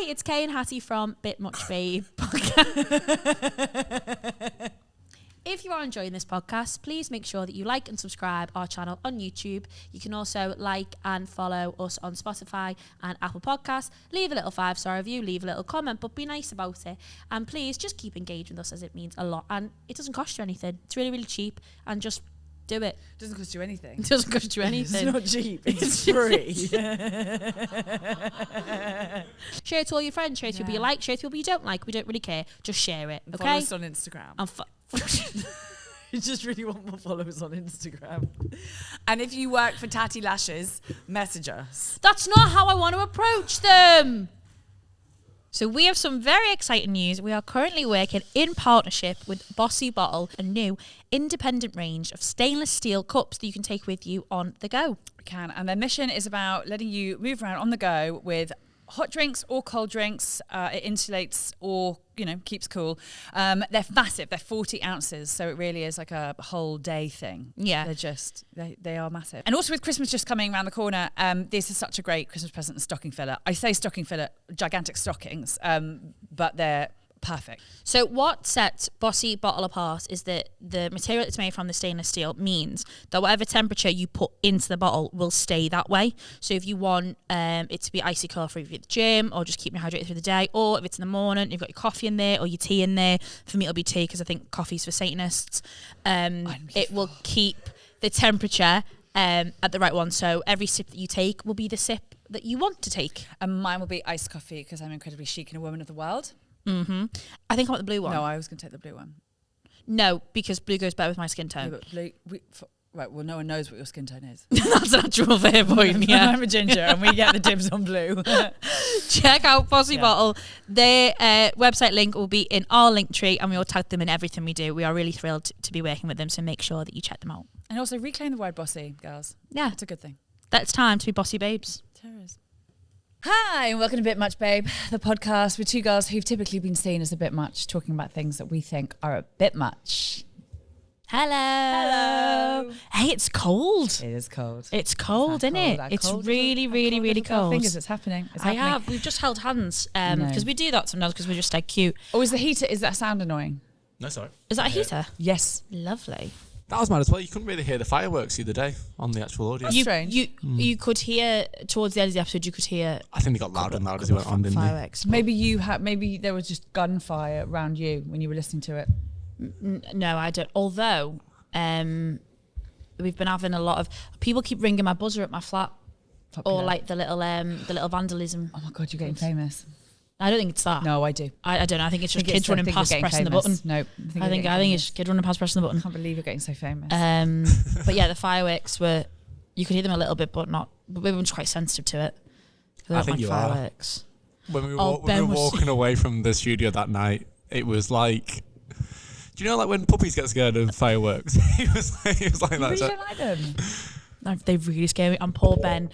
it's Kay and Hattie from Bit Much Babe. If you are enjoying this podcast, please make sure that you like and subscribe our channel on YouTube. You can also like and follow us on Spotify and Apple Podcasts. Leave a little 5-star review, leave a little comment, but be nice about it. And please just keep engaging with us, as it means a lot. And it doesn't cost you anything. It's really, really cheap. And just do it. It doesn't cost you anything. It doesn't cost you anything. It's not cheap. It's free. Share it to all your friends. Share it to people you like. Share it to people you don't like. We don't really care. Just share it. Okay? Follow us on Instagram. And You just really want more followers on Instagram. And if you work for Tatty Lashes, message us. That's not how I want to approach them. So we have some very exciting news. We are currently working in partnership with Bossi Bottle, a new independent range of stainless steel cups that you can take with you on the go. We can. And their mission is about letting you move around on the go with hot drinks or cold drinks. It insulates or, keeps cool. They're massive. They're 40 ounces. So it really is like a whole day thing. Yeah. They are massive. And also with Christmas just coming around the corner, this is such a great Christmas present and stocking filler. I say stocking filler, gigantic stockings, but they're perfect. So what sets Bossi Bottle apart is that the material it's made from, the stainless steel, means that whatever temperature you put into the bottle will stay that way. So if you want it to be icy cold for you at the gym, or just keep you hydrated through the day, or if it's in the morning, you've got your coffee in there or your tea in there. For me, it'll be tea because I think coffee's for Satanists. It will keep the temperature at the right one. So every sip that you take will be the sip that you want to take. And mine will be iced coffee because I'm incredibly chic and a woman of the world. Mm-hmm. I think I want the blue one. No, I was going to take the blue one. No, because blue goes better with my skin tone. No, but blue, right, well, no one knows what your skin tone is. That's an actual fair point, yeah. I'm a ginger and we get the dibs on blue. Check out Bossi Bottle. Their website link will be in our link tree, and we will tag them in everything we do. We are really thrilled to be working with them, so make sure that you check them out. And also reclaim the word bossy, girls. Yeah. It's a good thing. It's time to be bossy babes. Terrors. Hi, and welcome to Bit Much Babe, the podcast with two girls who've typically been seen as a bit much, talking about things that we think are a bit much. Hello. Hey, it's cold. It is cold. It's cold, isn't it? It's really, really, really cold. Fingers, it's happening. It's happening. We've just held hands because we do that sometimes because we're just like cute. Oh, is that sound annoying? No, sorry. Is that a heater? Yes. Lovely. That was mad as well. You couldn't really hear the fireworks the other day on the actual audio. Strange. You could hear towards the end of the episode. You could hear. I think they got louder and louder as it went on, didn't fireworks. Maybe there was just gunfire around you when you were listening to it. No, I don't. Although we've been having a lot of people keep ringing my buzzer at my flat, or like the little vandalism. Oh my god, you're getting famous. I don't think it's that. No, I do. I don't know. I think it's just kids running past pressing the button. No, I think it's kids running past pressing the button. I can't believe you're getting so famous. But yeah, the fireworks you could hear them a little bit, but not. But we were just quite sensitive to it. I think you fireworks. When we were walking away from the studio that night, it was like, do you know like when puppies get scared of fireworks? He was like you that. Really don't like them. They really scare me. And poor Ben,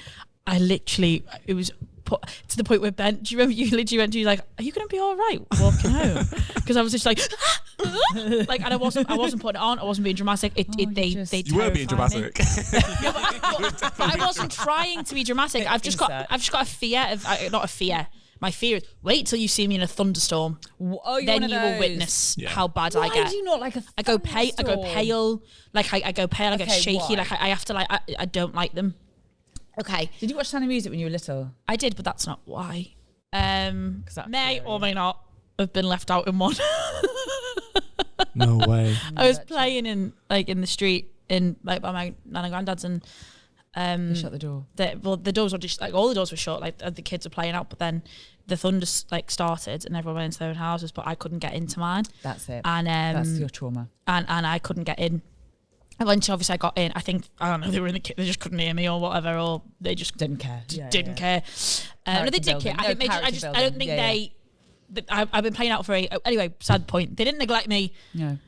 it was put to the point where Ben, do you remember you literally went to you like, are you going to be all right walking home? Because I was just like, like, and I wasn't putting it on. I wasn't being dramatic. They you were being dramatic. but I wasn't trying to be dramatic. I've just got a fear of not a fear. My fear is wait till you see me in a thunderstorm. Oh, then you will witness how bad I get. Why do you not like a thunderstorm? I go pale. Like I go pale. I get shaky. Why? Like I have to like I don't like them. Okay. Did you watch Sound of Music when you were little? I did, but that's not why. May or may not have been left out in one. No way. I was playing in the street by my nan and granddad's, and they shut the door. The doors were just all the doors were shut. Like the kids were playing out, but then the thunder started and everyone went into their own houses, but I couldn't get into mine. That's it. And that's your trauma. And I couldn't get in. Eventually, obviously, I got in. I think, I don't know, they were in they just couldn't hear me or whatever, or they just didn't care. Didn't care. No, they did care. I don't think I've been playing out for anyway, sad point. They didn't neglect me. No.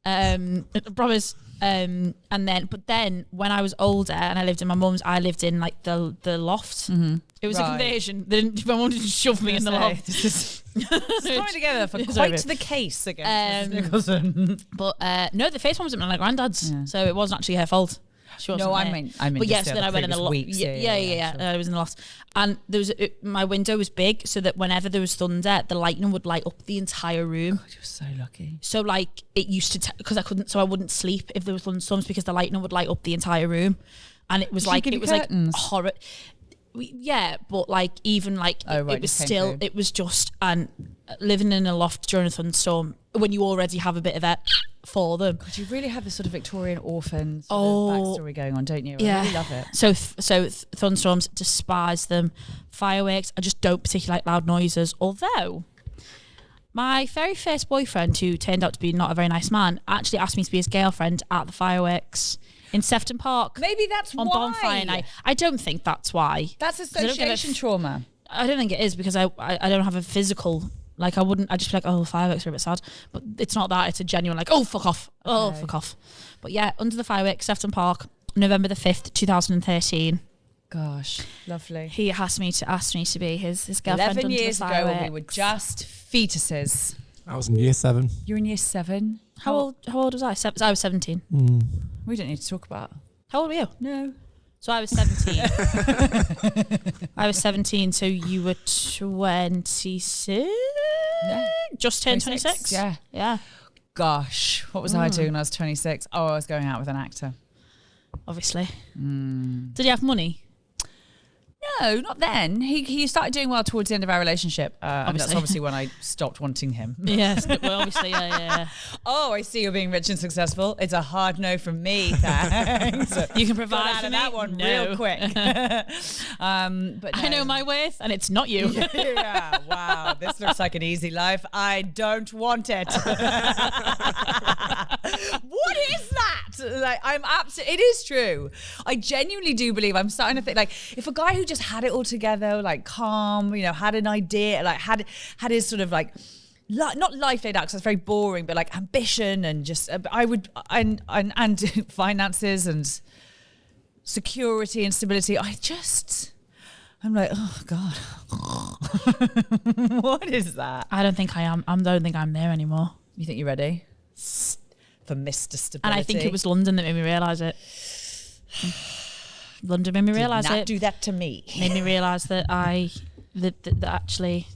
I promise. But then when I was older and I lived in my mum's, I lived in like the loft. Mm-hmm. It was a conversion. My mum didn't shove me in the loft. It's coming together for quite the case against Nicholson. But no, the first one was at my granddad's, so it wasn't actually her fault. She wasn't No, I there. mean, But just so then I went in the loft. weeks. Yeah. Sure. I was in the loft, and there was my window was big, so that whenever there was thunder, the lightning would light up the entire room. God, you're so lucky. So like it used to because I wouldn't sleep if there was thunderstorms because the lightning would light up the entire room, and it was like horror. Yeah, but like even like it was still it was just and living in a loft during a thunderstorm when you already have a bit of it for them. God, you really have this sort of Victorian orphan backstory going on, don't you? I really love it. So thunderstorms, despise them. Fireworks, I just don't particularly like loud noises. Although my very first boyfriend, who turned out to be not a very nice man, actually asked me to be his girlfriend at the fireworks in Sefton Park. Maybe that's on why. Bonfire Night. I don't think that's why. That's association trauma. I don't think it is because I don't have a physical. Like I just be like, oh, fireworks are a bit sad, but it's not that. It's a genuine like, oh, fuck off, oh, fuck off. But yeah, under the fireworks, Sefton Park, November the 5th, 2013. Gosh, lovely. He asked me to be his girlfriend. 11 years ago, when we were just fetuses. I was in year 7. You're in year 7. How old was I? I was 17. We don't need to talk about. How old were you? No. So I was 17. I was 17. So you were 26. Yeah. Just turned 26. Yeah. Gosh, what was I doing when I was 26? Oh, I was going out with an actor. Obviously. Did he have money? No, not then. He started doing well towards the end of our relationship. And that's obviously when I stopped wanting him. Yes, well, obviously, yeah. Oh, I see you're being rich and successful. It's a hard no from me, thanks. You can provide out for of me? that one No. real quick. But I know my worth, and it's not you. Yeah, wow, this looks like an easy life. I don't want it. What is that? Like, it is true. I genuinely do believe. I'm starting to think, like, if a guy who just had it all together, like calm, had an idea, like had his sort of like not life laid out because that's very boring, but like ambition and just I would and finances and security and stability. I'm like, oh God, what is that? I don't think I am. I don't think I'm there anymore. You think you're ready for Mr. Stability? And I think it was London that made me realise it. London made me realise it. Did not do that to me. Made me realise that that actually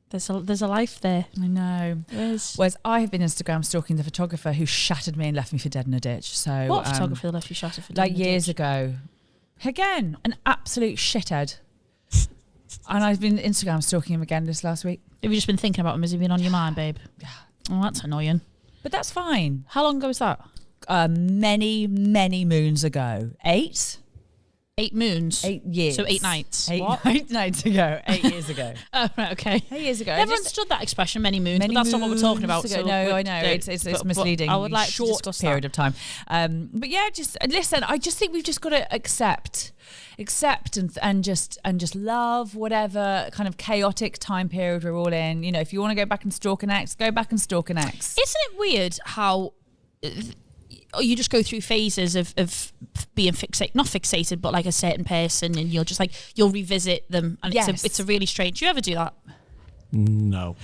there's a life there. I know. There is. Whereas I have been Instagram stalking the photographer who shattered me and left me for dead in a ditch. So What photographer left you shattered for dead like in a years ditch? ago. Again, an absolute shithead. And I've been Instagram stalking him again this last week. Have you just been thinking about him? Has he been on your mind, babe? Yeah. Oh, that's annoying. But that's fine. How long ago was that? Many, many moons ago. 8? 8 moons. 8 years. So 8 nights. 8 What? nights ago. 8 years ago. Oh, right, okay. 8 years ago. Never understood that expression, many moons, but that's not what we're talking about. So I know. It's misleading. I would like short to discuss period that. of time. But yeah, just listen. I just think we've just got to accept and just love whatever kind of chaotic time period we're all in. If you want to go back and stalk an ex, go back and stalk an ex. Isn't it weird how you just go through phases of being not fixated, but like a certain person, and you'll revisit them, and it's a really strange. Do you ever do that? No.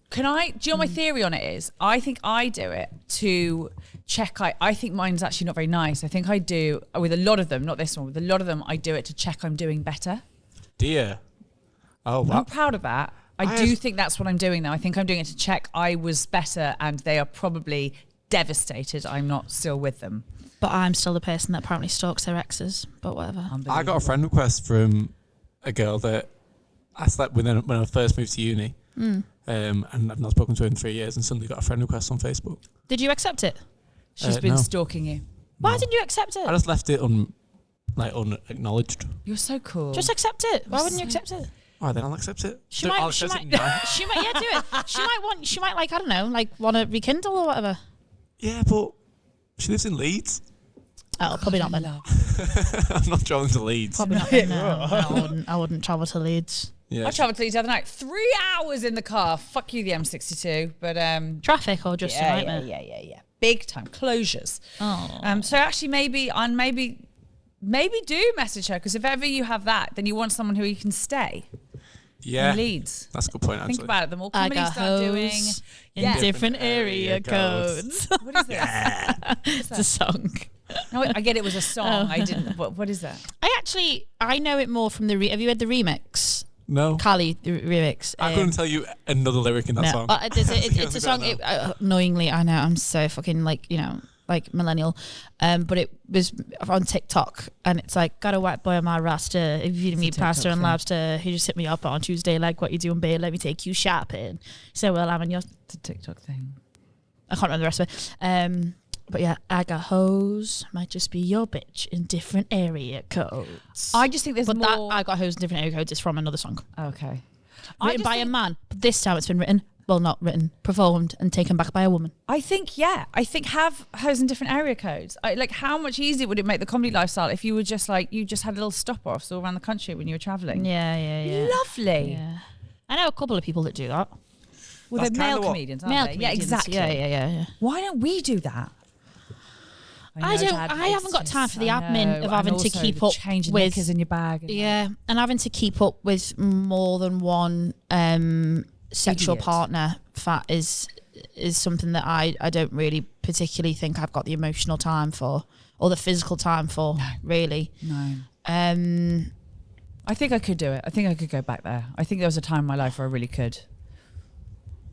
Do you know my theory on it is? I think I do it to check. I think mine's actually not very nice. I think I do with a lot of them, not this one, with a lot of them, I do it to check I'm doing better. Dear. Oh, wow. I'm proud of that. I do think that's what I'm doing now. I think I'm doing it to check I was better, and they are probably devastated I'm not still with them. But I'm still the person that apparently stalks their exes, but whatever. I got a friend request from a girl that I slept with when I first moved to uni. And I've not spoken to her in 3 years, and suddenly got a friend request on Facebook. Did you accept it? She's been stalking you. Why didn't you accept it? I just left it unacknowledged. You're so cool. Just accept it. Why wouldn't you accept it? Oh, then I'll accept it. She I'll might accept it now. do it. She might I don't know, want to rekindle or whatever. Yeah, but she lives in Leeds. Oh, probably not then. I'm not travelling to Leeds. Probably not then. No, I wouldn't travel to Leeds. Yeah. I travelled to Leeds the other night. 3 hours in the car. Fuck you, the M62. But traffic or just a nightmare? Yeah. Big time closures. Oh. So actually, maybe do message her, because if ever you have that, then you want someone who you can stay. Yeah. In Leeds. That's a good point, actually. Think about it. The more I comedy got start doing in different area codes. What is this? It's a song. No, I get it was a song. I didn't. What is that? I know it more from the. Have you heard the remix? No. Kali, the remix. I couldn't tell you another lyric in that song. It's a song. Annoyingly, I know I'm so fucking like millennial, but it was on TikTok, and it's like, got a white boy on my roster. If you meet pasta and lobster, he just hit me up on Tuesday. Like, what you doing, babe? Let me take you shopping. So, well, I'm on your TikTok thing. I can't remember the rest of it. But yeah, I got hoes. Might just be your bitch in different area codes. I just think there's but more. That I got hoes in different area codes is from another song. Okay. Written by a man, but this time it's been written. Well, not written, performed and taken back by a woman. I think have hoes in different area codes. Like, how much easier would it make the comedy lifestyle if you were just like, you just had little stop-offs all around the country when you were travelling? Yeah. Lovely. Yeah. I know a couple of people that do that. Well, they're male comedians, aren't they? Comedians. Yeah, exactly. Yeah. Why don't we do that? I haven't got time for the admin of having to keep up changing with knickers in your bag. And having to keep up with more than one sexual partner. Fat is something that I don't really particularly think I've got the emotional time for or the physical time for. No. Really. No. I think I could do it. I think I could go back there. I think there was a time in my life where I really could.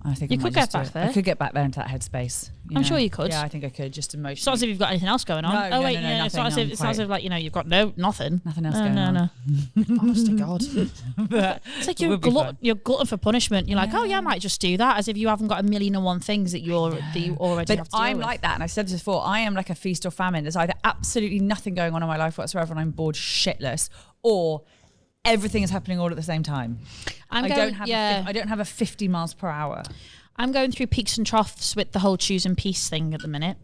I think you could get back there. I could get back there into that headspace. I'm sure you could. Yeah, I think I could. Just emotionally. It's not as if you've got anything else going on. No, it's not as if like you've got nothing. Nothing else going on. No. Honest to God. It's like you're glutton for punishment. You're like, I might just do that, as if you haven't got a million and one things that you already have to deal I'm with. like that, and I said this before. I am like a feast or famine. There's either absolutely nothing going on in my life whatsoever, and I'm bored shitless, or everything is happening all at the same time. I don't have a 50 miles per hour. I'm going through peaks and troughs with the whole choosing peace thing at the minute.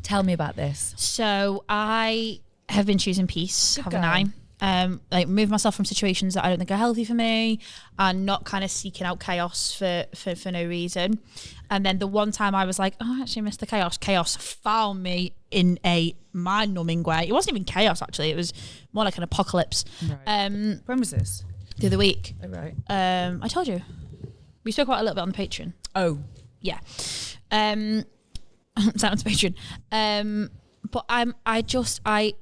Tell me about this. So I have been choosing peace, haven't I? Like move myself from situations that I don't think are healthy for me, and not kind of seeking out chaos for no reason. And then the one time I was like, I actually missed the chaos. Chaos found me in a mind-numbing way. It wasn't even chaos, actually. It was more like an apocalypse. Right. When was this? The other week. Oh, right. I told you. We spoke about it a little bit on the Patreon. Oh. Yeah. Sounds Patreon. But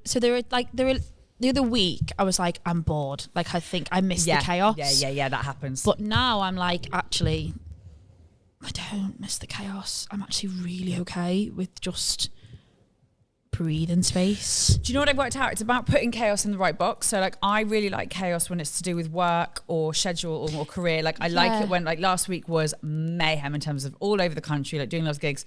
so there were the other week I was like, I'm bored. Like, I think I missed the chaos. Yeah, that happens. But now I'm like, actually, I don't miss the chaos. I'm actually really okay with just breathing space. Do you know what I've worked out? It's about putting chaos in the right box. So like, I really like chaos when it's to do with work or schedule or career. Like, I like it when, like, last week was mayhem in terms of all over the country, like doing lots of gigs.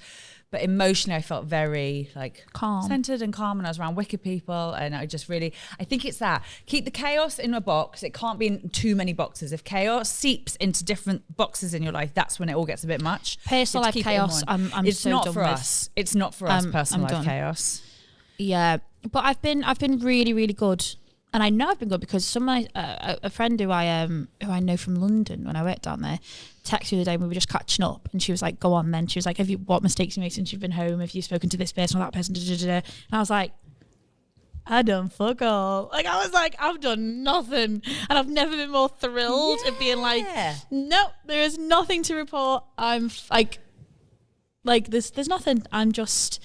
But emotionally, I felt very like calm, centered and calm, and I was around wicked people, and I think it's that. Keep the chaos in a box. It can't be in too many boxes. If chaos seeps into different boxes in your life, that's when it all gets a bit much. Personal life chaos, it's so not done for with. us. It's not for us. Personal life chaos. Yeah, but I've been really, really good, and I know I've been good because a friend who I know from London when I worked down there texted me the other day and we were just catching up, and she was like, "Go on then." She was like, what mistakes you made since you've been home? Have you spoken to this person or that person? And I was like, I done fuck all. Like, I was like, I've done nothing, and I've never been more thrilled at being like, no, there is nothing to report. I'm like there's nothing. I'm just.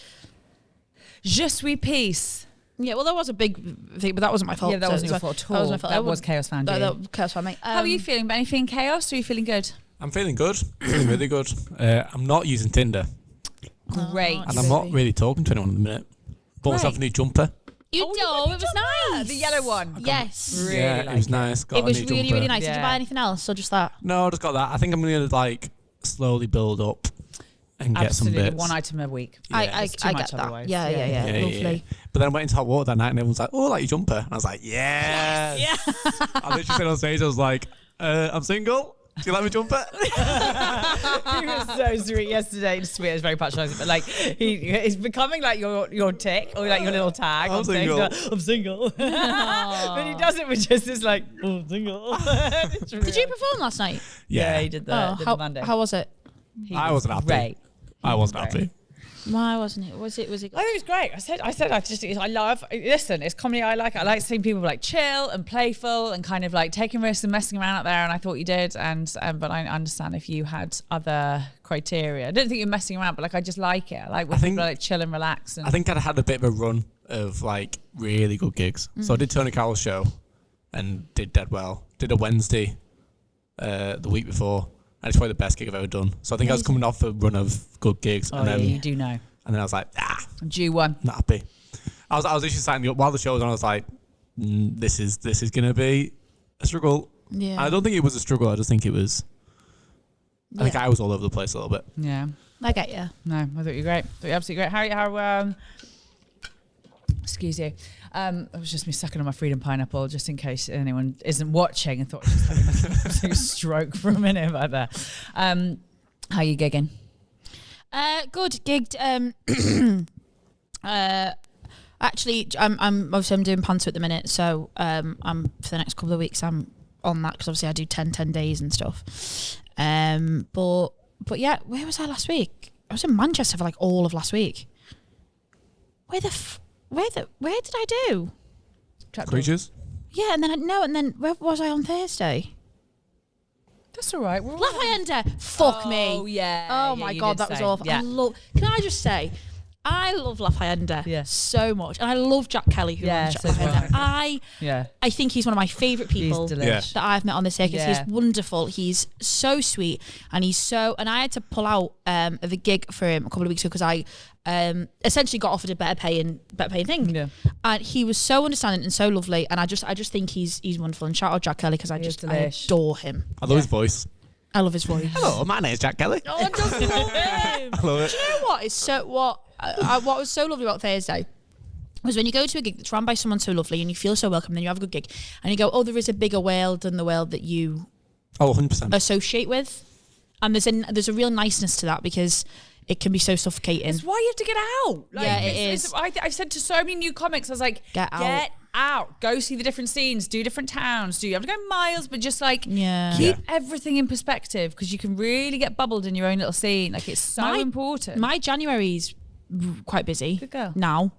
Je suis peace. Yeah, well, that was a big thing, but that wasn't my fault. Yeah, that wasn't your fault at all. That was my fault. That was chaos found you. That chaos found me. How are you feeling? Are you feeling chaos, or are you feeling good? I'm feeling good. Feeling really good. I'm not using Tinder. Great. And I'm not really talking to anyone at the minute. Bought myself a new jumper. You did? It was nice. The yellow one. Yes. Really it was nice. Got it was a new really, jumper. really nice. Yeah. Did you buy anything else or just that? No, I just got that. I think I'm going to like slowly build up and get some bits. One item a week. I get that. Otherwise. Yeah. Lovely. But then I went into hot water that night and everyone was like, "Oh, I like your jumper." And I was like, "Yes." Yeah. I literally said on stage, I was like, "I'm single. Do you like my jumper?" He was so sweet yesterday. Just sweet, it was very patronising, but like it's becoming like your tick or like your little tag. I'm single. I'm single. But he does it with just this like, oh, I'm single. Did you perform last night? Yeah, he did the Monday. How was it? I wasn't happy. Great. I wasn't happy. Why wasn't it? Was it? I think it was great. I love. Listen, it's comedy I like. I like seeing people like chill and playful and kind of like taking risks and messing around out there. And I thought you did. But I understand if you had other criteria. I don't think you're messing around, but like I just like it. I like when people are like chill and relax. And I think I'd had a bit of a run of like really good gigs. So I did Tony Carroll's show and did dead well. Did a Wednesday the week before, and it's probably the best gig I've ever done. So I think I was coming off a run of good gigs, Oh, and then you do know. And then I was like, Due one. not happy. I was literally signing up while the show was on. I was like, this is gonna be a struggle. Yeah. I don't think it was a struggle. I just think it was. I think I was all over the place a little bit. Yeah. I get you. No, I thought you were great. I thought you were absolutely great. How excuse you. It was just me sucking on my freedom pineapple, just in case anyone isn't watching and thought I was having an absolute stroke for a minute about that. How are you gigging? Good. Gigged. Actually, I'm doing panto at the minute, so I'm for the next couple of weeks I'm on that because obviously I do 10 days and stuff. But yeah, where was I last week? I was in Manchester for like all of last week. Where did I do? Creatures? Yeah, and then where was I on Thursday? That's all right. La Hacienda. Fuck me. Oh yeah. Oh my God, that was awful. Yeah. Can I just say, I love La Hacienda so much, and I love Jack Kelly who runs La Hacienda. I think he's one of my favourite people that I've met on the circus. Yeah. He's wonderful. He's so sweet, and I had to pull out of a gig for him a couple of weeks ago because I essentially got offered a better paying thing. Yeah. And he was so understanding and so lovely, and I just think he's wonderful. And shout out Jack Kelly because I adore him. I love his voice. I love his voice. Hello, my name's Jack Kelly. Oh, I just love him. I love it. Do you know what was so lovely about Thursday was when you go to a gig that's run by someone so lovely and you feel so welcome, then you have a good gig and you go, oh, there is a bigger world than the world that you 100% associate with, and there's a real niceness to that because it can be so suffocating. It's why you have to get out. Like, yeah, it is. I've said to so many new comics, I was like, get out, go see the different scenes, do different towns, you have to go miles, but just like keep everything in perspective because you can really get bubbled in your own little scene. Like it's so important. My January's quite busy. Good girl. Now.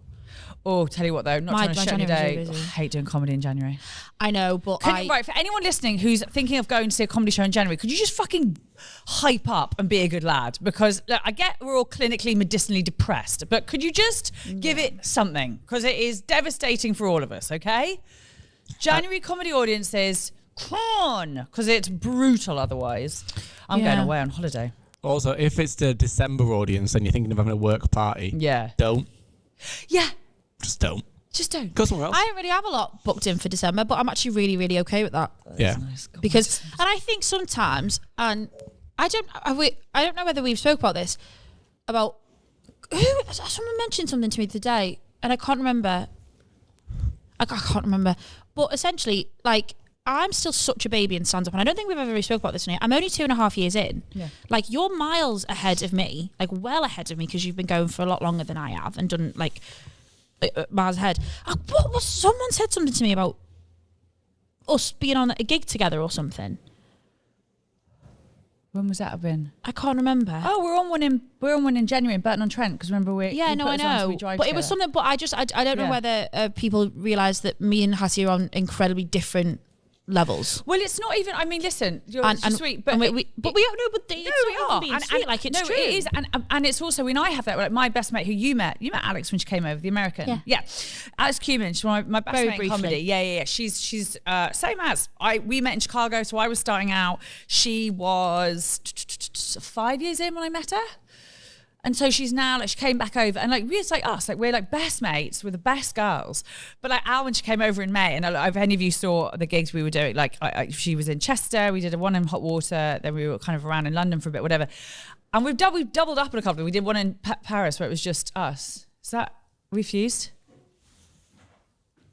Oh, tell you what though, not trying to shut you down. I hate doing comedy in January. I know, but right, for anyone listening who's thinking of going to see a comedy show in January, could you just fucking hype up and be a good lad? Because look, I get we're all clinically medicinally depressed, but could you just give it something? Because it is devastating for all of us, okay? January comedy audiences, come on, because it's brutal otherwise. I'm going away on holiday. Also, if it's the December audience and you're thinking of having a work party, don't. Yeah. Just don't. Just don't. Go somewhere else. I don't really have a lot booked in for December, but I'm actually really, really okay with that. Yeah. Nice. Because, and I think sometimes, and I don't know whether we've spoke about this, about someone mentioned something to me today, and I can't remember. I can't remember. But essentially, like, I'm still such a baby in stand-up, and I don't think we've ever really spoke about this. I'm only 2.5 years in. Yeah. Like, you're miles ahead of me, like well ahead of me, because you've been going for a lot longer than I have and done like miles ahead. What was someone said something to me about us being on a gig together or something? When was that have been? I can't remember. Oh, we're on one in January in Burton-on-Trent because remember I know. But it was something. But I don't know whether people realise that me and Hattie are on incredibly different levels. Well, it's not even. I mean, listen, you're sweet, but we don't know. But it's true. It is, and it's also when I have that. Like my best mate, who you met Alex when she came over, the American. Yeah. Alex Cumin, she's my best Very mate briefly. in comedy. Yeah. She's same as we met in Chicago, so I was starting out. She was 5 years in when I met her. And so she's now like she came back over and like it's like us, like we're like best mates, we're the best girls. But like Al, when she came over in May, and if any of you saw the gigs we were doing, like she was in Chester, we did one in Hot Water, then we were kind of around in London for a bit, whatever. And we've doubled up on a couple. We did one in Paris where it was just us. Is that we fused?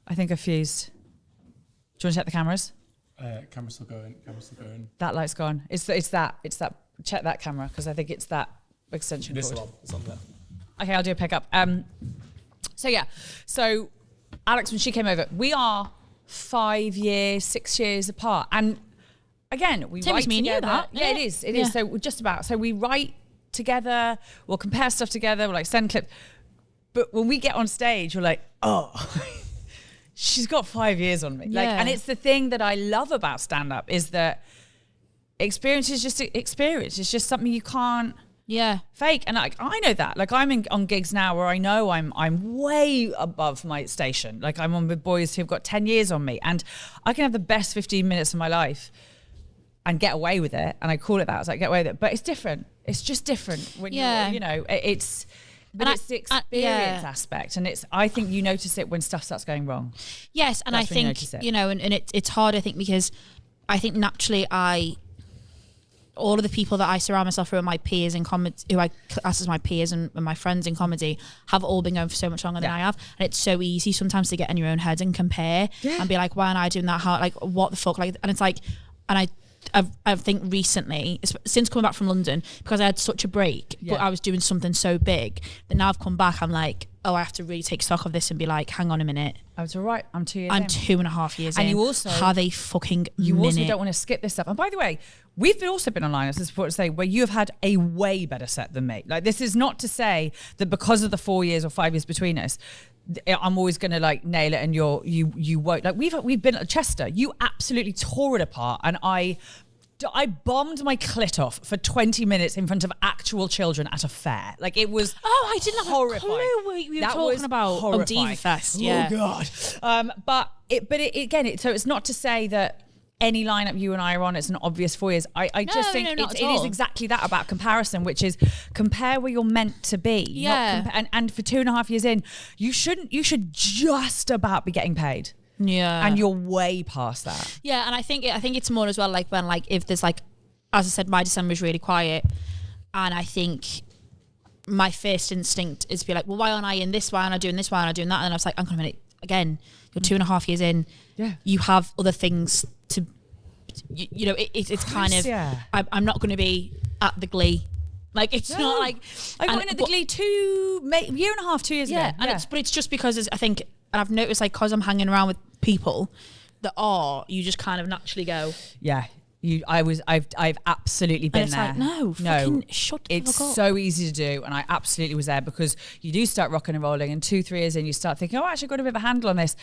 I think I fused. Do you want to check the cameras? Camera's still going. That light's gone. It's that. Check that camera because I think it's that extension cord. It's on there. Okay, I'll do a pickup. So Alex, when she came over, we are 5 years, 6 years apart, and again, we write together. That. Yeah, it is. It is. So we're just about. So we write together. We'll compare stuff together. We'll like send clips. But when we get on stage, we're like, oh, she's got 5 years on me. Yeah. Like, and it's the thing that I love about stand-up is that experience is just experience. It's just something you can't. Yeah. Fake. And like, I know that. Like, I'm on gigs now where I know I'm way above my station. Like, I'm on with boys who've got 10 years on me, and I can have the best 15 minutes of my life and get away with it. And I call it that. It's like, get away with it. But it's different. It's just different when you're, you know, it's the experience aspect. And I think you notice it when stuff starts going wrong. Yes. And That's I when think, you know, and it's hard, I think, because I think naturally all of the people that I surround myself with, my peers in comedy, who I class as my peers and my friends in comedy, have all been going for so much longer than I have. And it's so easy sometimes to get in your own head and compare and be like, why aren't I doing that hard? Like, what the fuck? Like, and it's like, and I think recently, since coming back from London, because I had such a break, but I was doing something so big that now I've come back, I'm like, oh, I have to really take stock of this and be like, hang on a minute. I was all right. I'm 2 years in. I'm 2.5 years in. And you also have a fucking You minute. also don't want to skip this stuff. And by the way, we've also been online, as this is what to say, where you have had a way better set than me. Like, this is not to say that because of the 4 years or 5 years between us, I'm always going to like nail it and you won't. Like, we've been at Chester. You absolutely tore it apart, and I bombed my clit off for 20 minutes in front of actual children at a fair. Like, it was I didn't have horrifying. a clue what you were talking about. Horrifying. Oh, Diva Fest, yeah. Oh, God. But so it's not to say that any lineup you and I are on, it's an obvious 4 years. I just think it is exactly that about comparison, which is compare where you're meant to be. Yeah. And for 2.5 years in, you should just about be getting paid. Yeah. And you're way past that. Yeah, and I think it's more as well, like, when, like, if there's, like, as I said, my December is really quiet, and I think my first instinct is to be like, well, why aren't I in this? Why aren't I doing this? Why aren't I doing that? And then I was like, hang on a minute, again, you're 2.5 years in. Yeah. You have other things to, you know, it's kind of, I'm not going to be at the Glee. Like, it's not like... I went at the Glee 2.5 years ago. And it's just because I think, and I've noticed, like, because I'm hanging around with people that you just kind of naturally go... Yeah. I've absolutely been there. Like, no, fucking shut the fuck up. It's so easy to do, and I absolutely was there, because you do start rocking and rolling, and 2-3 years in, you start thinking, oh, actually, I've got a bit of a handle on this.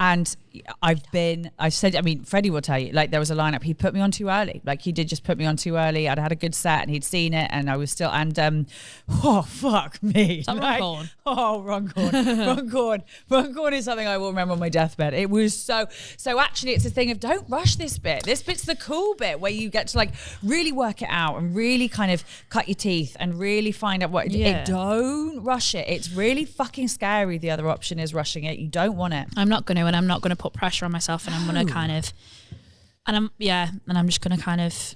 And Freddie will tell you, like, there was a lineup, he put me on too early. Like, he did just put me on too early. I'd had a good set, and he'd seen it, and I was still, oh, fuck me. Is that wrong corn? Oh, wrong corn. Wrong corn is something I will remember on my deathbed. It was so actually, it's a thing of, don't rush this bit. This bit's the cool bit, where you get to, like, really work it out and really kind of cut your teeth and really find out what don't rush it. It's really fucking scary. The other option is rushing it. You don't want it. I'm not going to, and I'm not going to put pressure on myself, and I'm going to kind of, and I'm just going to kind of,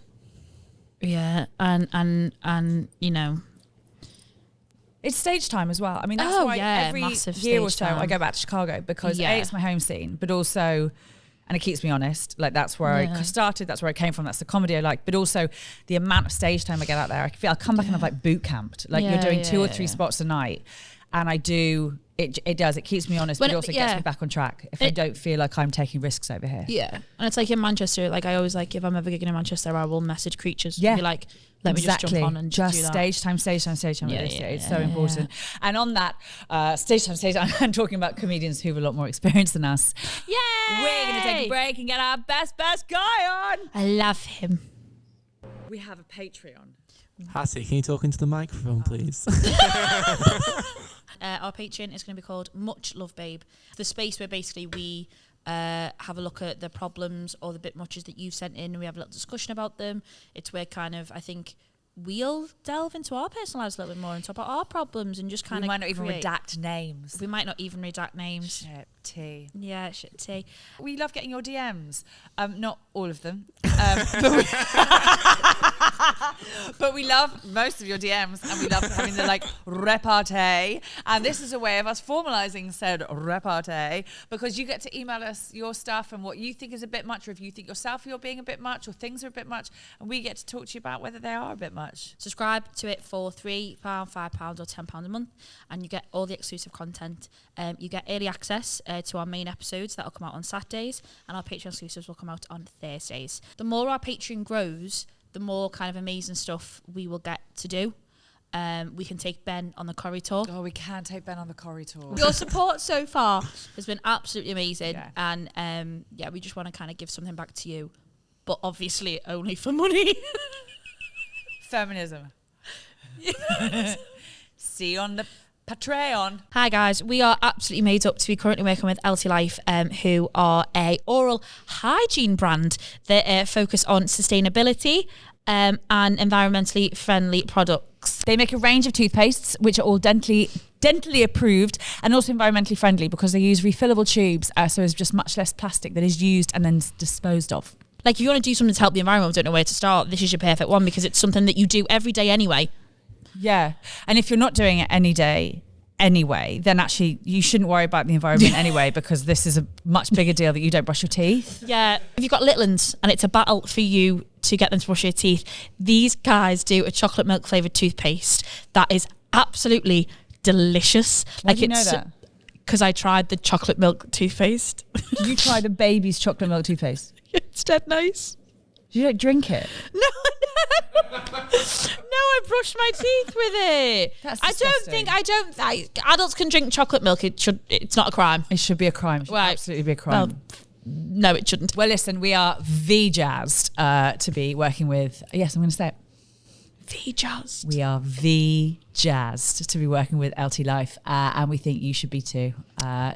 and you know, it's stage time as well. I mean, that's why every year or so I go back to Chicago, because A, it's my home scene, but also, and it keeps me honest. Like, that's where I started. That's where I came from. That's the comedy I like. But also the amount of stage time I get out there. I feel I'll come back and I've like boot camped. Like, you're doing 2 or 3 spots a night. And I do, it does. It keeps me honest, but it also gets me back on track if I don't feel like I'm taking risks over here. Yeah. And it's like in Manchester, like, I always, like, if I'm ever gigging in Manchester, I will message Creatures and be like, let me just jump on and just do that. stage time. It's so important. And on that, stage time, I'm talking about comedians who have a lot more experience than us. Yay! We're going to take a break and get our best guy on. I love him. We have a Patreon. Hattie, can you talk into the microphone, please? Our Patreon is going to be called Much Love Babe. The space where basically we have a look at the problems or the bit muches that you've sent in, and we have a little discussion about them. It's where kind of, I think, we'll delve into our personal lives a little bit more and talk about our problems and just kind of... We might not even redact names. We might not even redact names. Shit tea. Yeah, shit tea. We love getting your DMs. Not all of them. But we love most of your DMs, and we love having the, like, repartee. And this is a way of us formalising said repartee, because you get to email us your stuff and what you think is a bit much, or if you think yourself you're being a bit much, or things are a bit much, and we get to talk to you about whether they are a bit much. Subscribe to it for £3, £5 or £10 a month, and you get all the exclusive content. You get early access to our main episodes that will come out on Saturdays, and our Patreon exclusives will come out on Thursdays. The more our Patreon grows, the more kind of amazing stuff we will get to do. We can take Ben on the corridor. Oh, we can take Ben on the corridor. Your support so far has been absolutely amazing, and we just want to kind of give something back to you, but obviously only for money. Feminism. See you on the Patreon. Hi guys, we are absolutely made up to be currently working with Elty Life, who are a oral hygiene brand that focus on sustainability and environmentally friendly products. They make a range of toothpastes which are all dentally approved and also environmentally friendly because they use refillable tubes, so there's just much less plastic that is used and then disposed of. Like if you want to do something to help the environment, don't know where to start, this is your perfect one because it's something that you do every day anyway. Yeah. And if you're not doing it any day anyway, then actually you shouldn't worry about the environment anyway, because this is a much bigger deal that you don't brush your teeth. Yeah. If you've got little ones and it's a battle for you to get them to brush your teeth, these guys do a chocolate milk flavoured toothpaste that is absolutely delicious. Why do you know that? Because I tried the chocolate milk toothpaste. Did you try the baby's chocolate milk toothpaste? It's dead nice. You don't drink it? No, I brushed my teeth with it. That's I don't think adults can drink chocolate milk. It's not a crime. It should be a crime. It should absolutely be a crime. Well, no, it shouldn't. Well, listen, we are V-jazzed to be working with, yes, I'm going to say it. V-jazzed. We are V-jazzed to be working with Elty Life, and we think you should be too.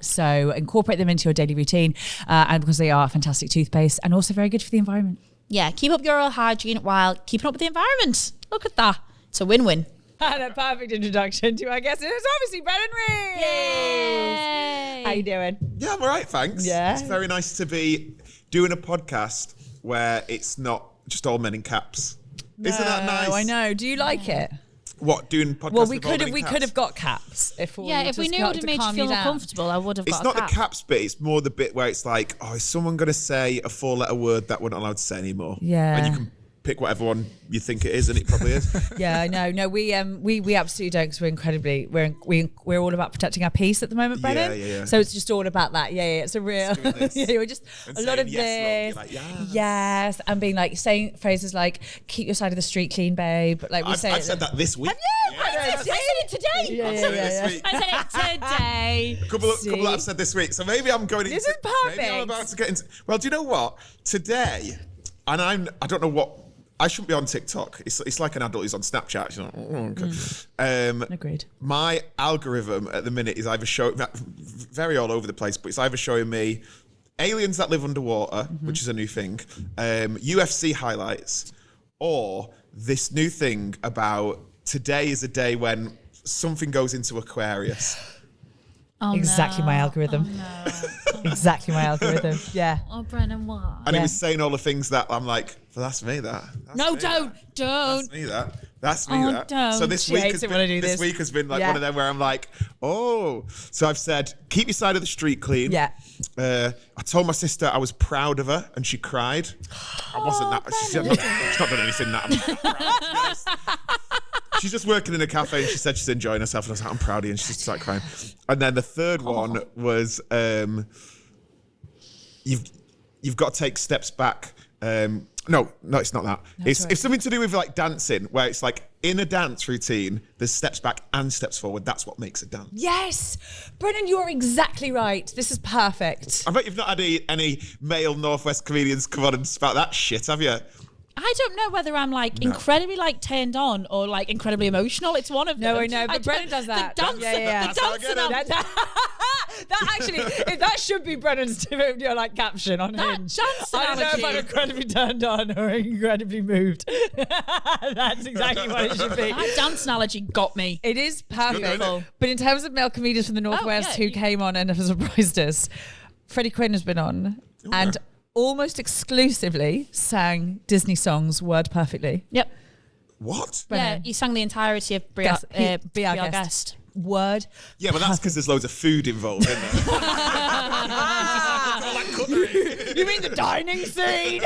So incorporate them into your daily routine, and because they are fantastic toothpaste and also very good for the environment. Yeah, keep up your oral hygiene while keeping up with the environment. Look at that. It's a win-win. And a perfect introduction to our guest. It's obviously Brennan Reece. Yay! How you doing? Yeah, I'm all right, thanks. Yeah. It's very nice to be doing a podcast where it's not just all men in caps. Isn't that nice? I know. Do you like it? What, doing podcasts Well, with all men in caps? could have got caps if Yeah, if we knew it would have made you feel more comfortable, I would have It's got not a cap. the caps bit, it's more the bit where it's like, oh, is someone going to say a 4-letter word that we're not allowed to say anymore? Yeah. And you can pick whatever one you think it is, and it probably is. Yeah, I know. No, we absolutely don't, because we're all about protecting our peace at the moment, Brennan. Yeah. So it's just all about that. Yeah. It's a real. Yeah, we're just And a lot of saying this. yes, Lord, you're like, yes, and being like saying phrases like "keep your side of the street clean, babe." Like I've said that this week. Have you? Yeah. I said it today. I've said it this week. I said it today. A couple that I've said this week. So maybe I'm going into... This is perfect. Maybe I'm about to get into... Well, do you know what? Today, and I don't know what... I shouldn't be on TikTok. It's like an adult who's on Snapchat. You know, okay. Agreed. My algorithm at the minute is either showing... Very all over the place, but it's either showing me aliens that live underwater, which is a new thing, UFC highlights, or this new thing about today is a day when something goes into Aquarius. Oh, Exactly no. my algorithm. Oh, no. Exactly my algorithm. Yeah. Oh, Brennan, why? And Yeah. it was saying all the things that I'm like, well, that's me, that. That's No, me, don't. That's me, that. That's me, Oh, that. don't. So this She week hates has it when I do been, this this. week has been like Yeah. one of them where I'm like, oh. So I've said, keep your side of the street clean. Yeah. I told my sister I was proud of her, and she cried. I wasn't that. She's not done anything that I'm proud of, to be honest. She's just working in a cafe, and she said she's enjoying herself, and I was like, I'm proud of you, and she just started crying. And then the third one was, you've got to take steps back. No, it's not that. It's something to do with like dancing, where it's like in a dance routine, there's steps back and steps forward. That's what makes a dance. Yes, Brennan, you're exactly right. This is perfect. I bet you've not had any male Northwest comedians come on and spout that shit, have you? I don't know whether I'm like incredibly like turned on or like incredibly emotional. It's one of them. No, I know, but Brennan does that. The dance, Yeah. the dancing. That actually, that should be Brennan's like caption on Hinge. Dance I don't know if I'm analogy. incredibly turned on or incredibly moved. That's exactly what it should be. That dance analogy got me. It is perfect. isn't But in terms of male comedians from the Northwest yeah, who came on and have surprised us, Freddie Quinn has been on and almost exclusively sang Disney songs word perfectly. Yep. What? Yeah, Brennan. he sang the entirety of Be Our Guest. Word. Yeah, but that's because there's loads of food involved, isn't there? You mean the dining scene?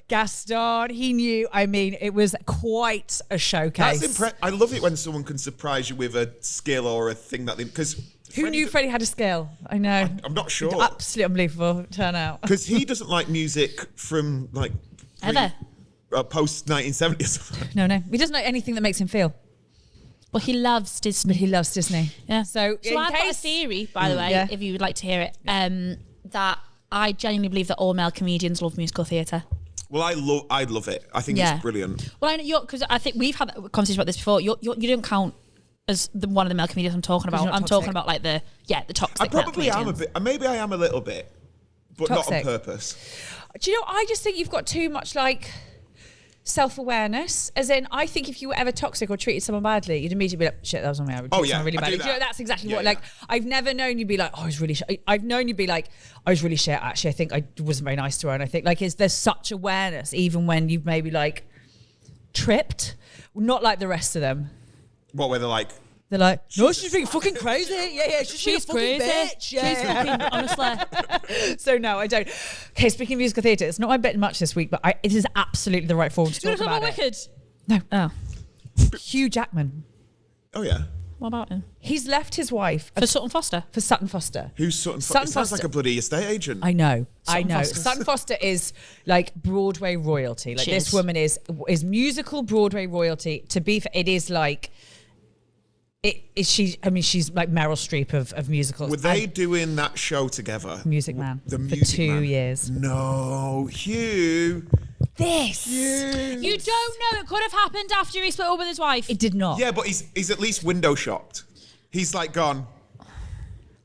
Gaston, he knew. I mean, it was quite a showcase. That's I love it when someone can surprise you with a skill or a thing that they... Because Who knew Freddie had a skill? I know. I'm not sure. Absolutely unbelievable turnout. Because he doesn't like music from like... Ever. Post 1970 or something. No. He doesn't know anything that makes him feel. But he loves But Disney. he loves Disney. Yeah. So in I've got a case... theory, by the way, Yeah. if you would like to hear it, that I genuinely believe that all male comedians love musical theatre. Well, I'd love it. I think Yeah. it's brilliant. Well, I know because I think we've had a conversation about this before. You don't count as one of the male comedians I'm talking about. not I'm toxic. talking about like the toxic. I probably male am a comedians. bit. Maybe I am a little bit, but not Toxic. on purpose. Do you know, I just think you've got too much like self-awareness. As in, I think if you were ever toxic or treated someone badly, you'd immediately be like, shit, that was on me. I would treat Oh, yeah, someone really I do badly. Do you know, that. that's exactly Yeah, what, yeah. like, I've never known you be like, oh, I was really I've known you be like, I was really shit, actually. I think I wasn't very nice to her. And I think, like, there's such awareness, even when you've maybe, like, tripped. Not like the rest of them. What, where they're like, They're like, no, she's being fucking crazy. Yeah, she's being a fucking crazy. bitch. Yeah. She's fucking, honestly. So no, I don't. Okay, speaking of musical theatre, it's not my bit much this week, but it is absolutely the right form to You talk want to about talk about it. Wicked? No. Oh, Hugh Jackman. oh yeah, what about him? He's left his wife For Sutton Foster. for Sutton Foster. who's Sutton Foster? Sutton It sounds Foster. like a bloody estate agent. I know. Sutton Foster. Sutton Foster is like Broadway royalty. Like She this is. woman is musical Broadway royalty. To be fair, it is like she. I mean, she's like Meryl Streep of musicals. Were they doing that show together? Music Man The for Music 2 Man. years? No, Hugh. This You don't know. It could have happened after he split up with his wife. it did not. Yeah, but he's at least window shopped. He's like gone.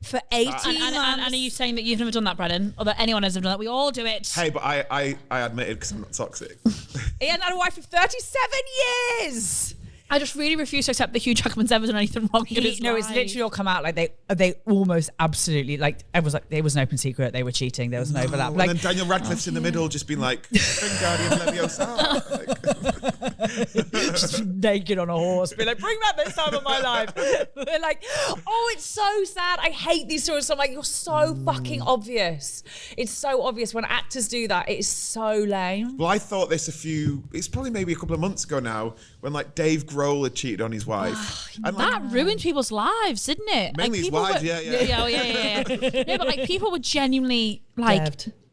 For 18 and months. are you saying that you've never done that, Brennan? Or that anyone has ever done that? We all do it. Hey, but I admitted because I'm not toxic. He hadn't had a wife for 37 years. I just really refuse to accept that Hugh Jackman's ever done anything wrong in his life. It's literally all come out like they almost absolutely like everyone's like it was an open secret they were cheating, there was an overlap. And Like then Daniel Radcliffe's in the middle, just being like, Wingardium Leviosa. Like, just naked on a horse, be like, bring back this time of my life. They're like, oh, it's so sad. I hate these stories. So I'm like, you're so fucking obvious. It's so obvious when actors do that. It is so lame. well, I thought this it's probably maybe a couple of months ago now, when like Dave Grohl had cheated on his wife. And like, That ruined people's lives, didn't it? Mainly his people wives, were- yeah. Yeah. No, but like people were genuinely like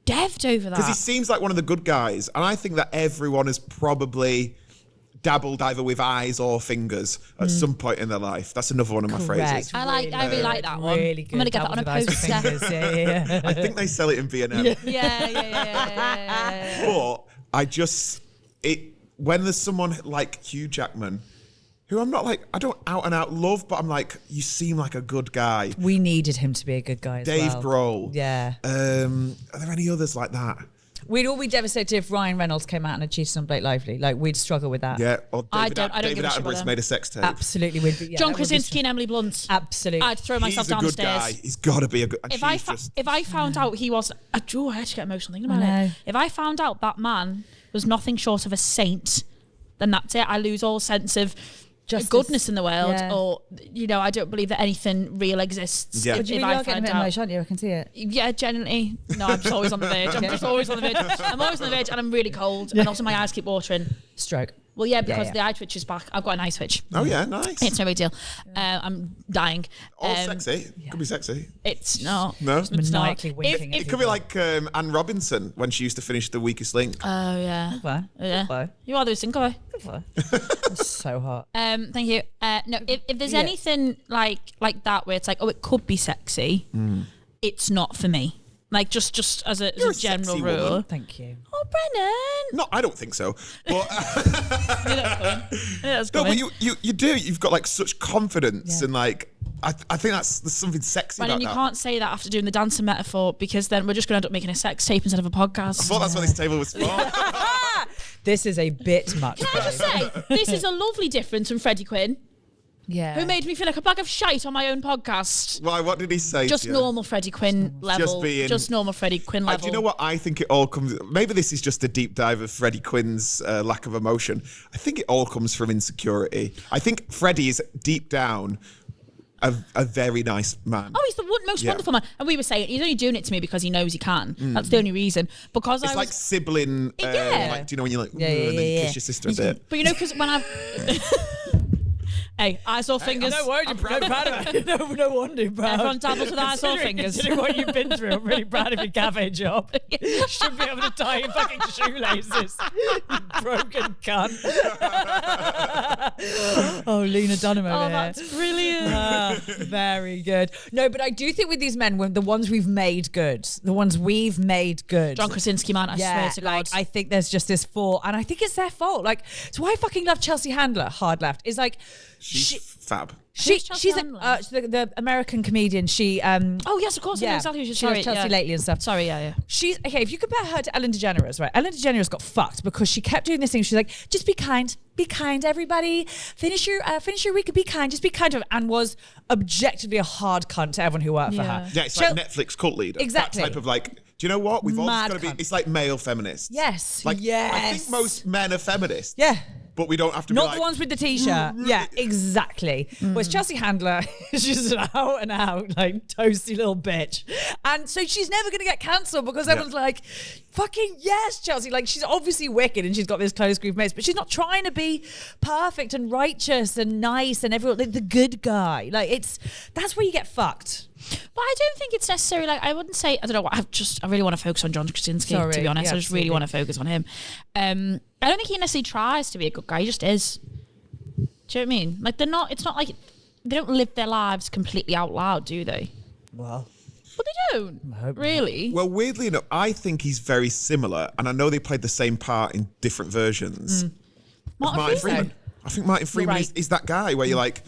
devved over that. because he seems like one of the good guys, and I think that everyone has probably dabbled either with eyes or fingers at some point in their life. That's another one of my phrases. I really like that one. Really good. I'm gonna get that on a poster. Yeah. I think they sell it in B&M. Yeah. But when there's someone like Hugh Jackman, who I'm not like, I don't out and out love, but I'm like, you seem like a good guy. We needed him to be a good guy as Dave well. Grohl. Yeah. Are there any others like that? We'd all be devastated if Ryan Reynolds came out and had cheated on Blake Lively. Like, we'd struggle with that. Yeah. Or I David, don't David give a shit about Attenborough's them. made a sex tape. Absolutely. We'd be, yeah, John that would be Krasinski and Emily Blunt. Absolutely. I'd throw myself He's a down the good stairs. guy. He's got to be a good. And If she's I found out he was, I actually get emotional thinking about I know. it. If I found out that man was nothing short of a saint, then that's it. I lose all sense of Justice. goodness in the world, Yeah. or I don't believe that anything real exists. Yeah. If, What do you if mean I you're getting a find bit out, emotional, aren't you? I can see it. yeah, generally, no, I'm just always on the verge. I'm just always on the verge. I'm always on the verge, and I'm really cold, and also my eyes keep watering. Stroke. Well, yeah, because yeah. the eye twitch is back. I've got an eye twitch. Oh yeah, nice. It's no big deal. I'm dying. All sexy. Could be sexy. It's not. No? It's not. Maniacally winking at It could be like Anne Robinson when she used to finish The Weakest Link. Oh yeah. Well, Yeah. well, You are the single boy. That's so hot. Thank you. No, if there's Yeah. anything like that where it's like, oh, it could be sexy, it's not for me. Like just as a You're a general sexy rule. woman. Thank you. Oh, Brennan. No, I don't think so. But That's no, coming. but you do. You've got like such confidence Yeah. and like I think there's something sexy Brennan, about you that. can't say that after doing the dancing metaphor, because then we're just going to end up making a sex tape instead of a podcast. I thought that's what this table was for. This is a bit much. Can I just say, this is a lovely difference from Freddie Quinn, Yeah. who made me feel like a bag of shite on my own podcast. Why? What did he say? Just to you? normal Freddie Quinn level. being- Just normal Freddie Quinn level. Do you know what I think it all comes? Maybe this is just a deep dive of Freddie Quinn's lack of emotion. I think it all comes from insecurity. I think Freddie is deep down a very nice man. Oh, he's the most Yeah. wonderful man. And we were saying he's only doing it to me because he knows he can. That's the only reason. Because It's I like was, sibling. Yeah. Like, do you know when you're like, Yeah, and then you yeah. kiss your sister a bit? but because when I've hey, eyes or fingers. No worries, I'm proud of it. No wonder, bro. Everyone dabbles with eyes or fingers. Considering what you've been through, I'm really proud of your cafe job. You should be able to tie your fucking shoelaces. You broken cunt. Oh, Lena Dunham over Oh, here. that's brilliant. Very good. No, but I do think with these men, the ones we've made good, John Krasinski, man, I swear to God. I think there's just this fall, and I think it's their fault. Like, so I fucking love Chelsea Handler, hard left. Is like, She's fab. she's the American comedian. She oh yes, of course, I know exactly who she's. She does Chelsea lately and stuff. Sorry, yeah. She's okay. If you compare her to Ellen DeGeneres, right? Ellen DeGeneres got fucked because she kept doing this thing. She's like, just be kind, everybody. Finish your week, be kind, just be kind to her, and was objectively a hard cunt to everyone who worked for her. Yeah, it's like Netflix cult leader. Exactly. That type of like, do you know what? We've all Mad got to be. cunt. It's like male feminists. Yes. Like, yes. I think most men are feminists. Yeah. But we don't have to be Not like, the ones with the t-shirt. Yeah, exactly. Whereas Chelsea Handler is just an out and out, like, toasty little bitch. And so she's never going to get cancelled because everyone's like, fucking yes, Chelsea. Like, she's obviously wicked and she's got this close group of mates, but she's not trying to be perfect and righteous and nice and everyone, like, the good guy. Like, that's where you get fucked. But I don't think it's necessarily like, I wouldn't say, I don't know, I really want to focus on John Krasinski, to be honest. I just really want to focus on him. I don't think he necessarily tries to be a good guy, he just is. Do you know what I mean? Like, it's not like, they don't live their lives completely out loud, do they? Well, But they don't, really. Well, weirdly enough, I think he's very similar, and I know they played the same part in different versions. Martin Freeman. I think Martin Freeman is that guy where you're like,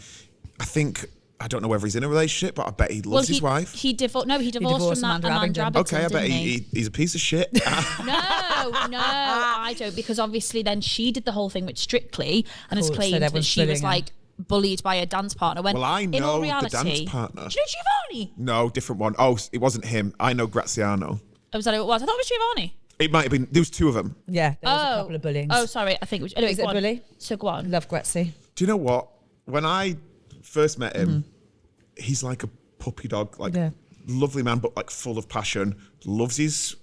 I don't know whether he's in a relationship, but I bet he loves his wife. He divorced from that Amanda Abington. Okay, I bet he's a piece of shit. No, I don't, because obviously then she did the whole thing with Strictly and has claimed that she was like bullied by a dance partner. When I know in all reality, the dance partner. Do you know Giovanni? No, different one. Oh, it wasn't him. I know Graziano. Oh, was that who it was? I thought it was Giovanni. It might have been. There was two of them. Yeah, there was a couple of bullying. Oh, sorry. I think it was. Anyway, is it a bully? So go on. Love Grazi. Do you know what? When I first met him, he's like a puppy dog, like lovely man, but like full of passion. Loves his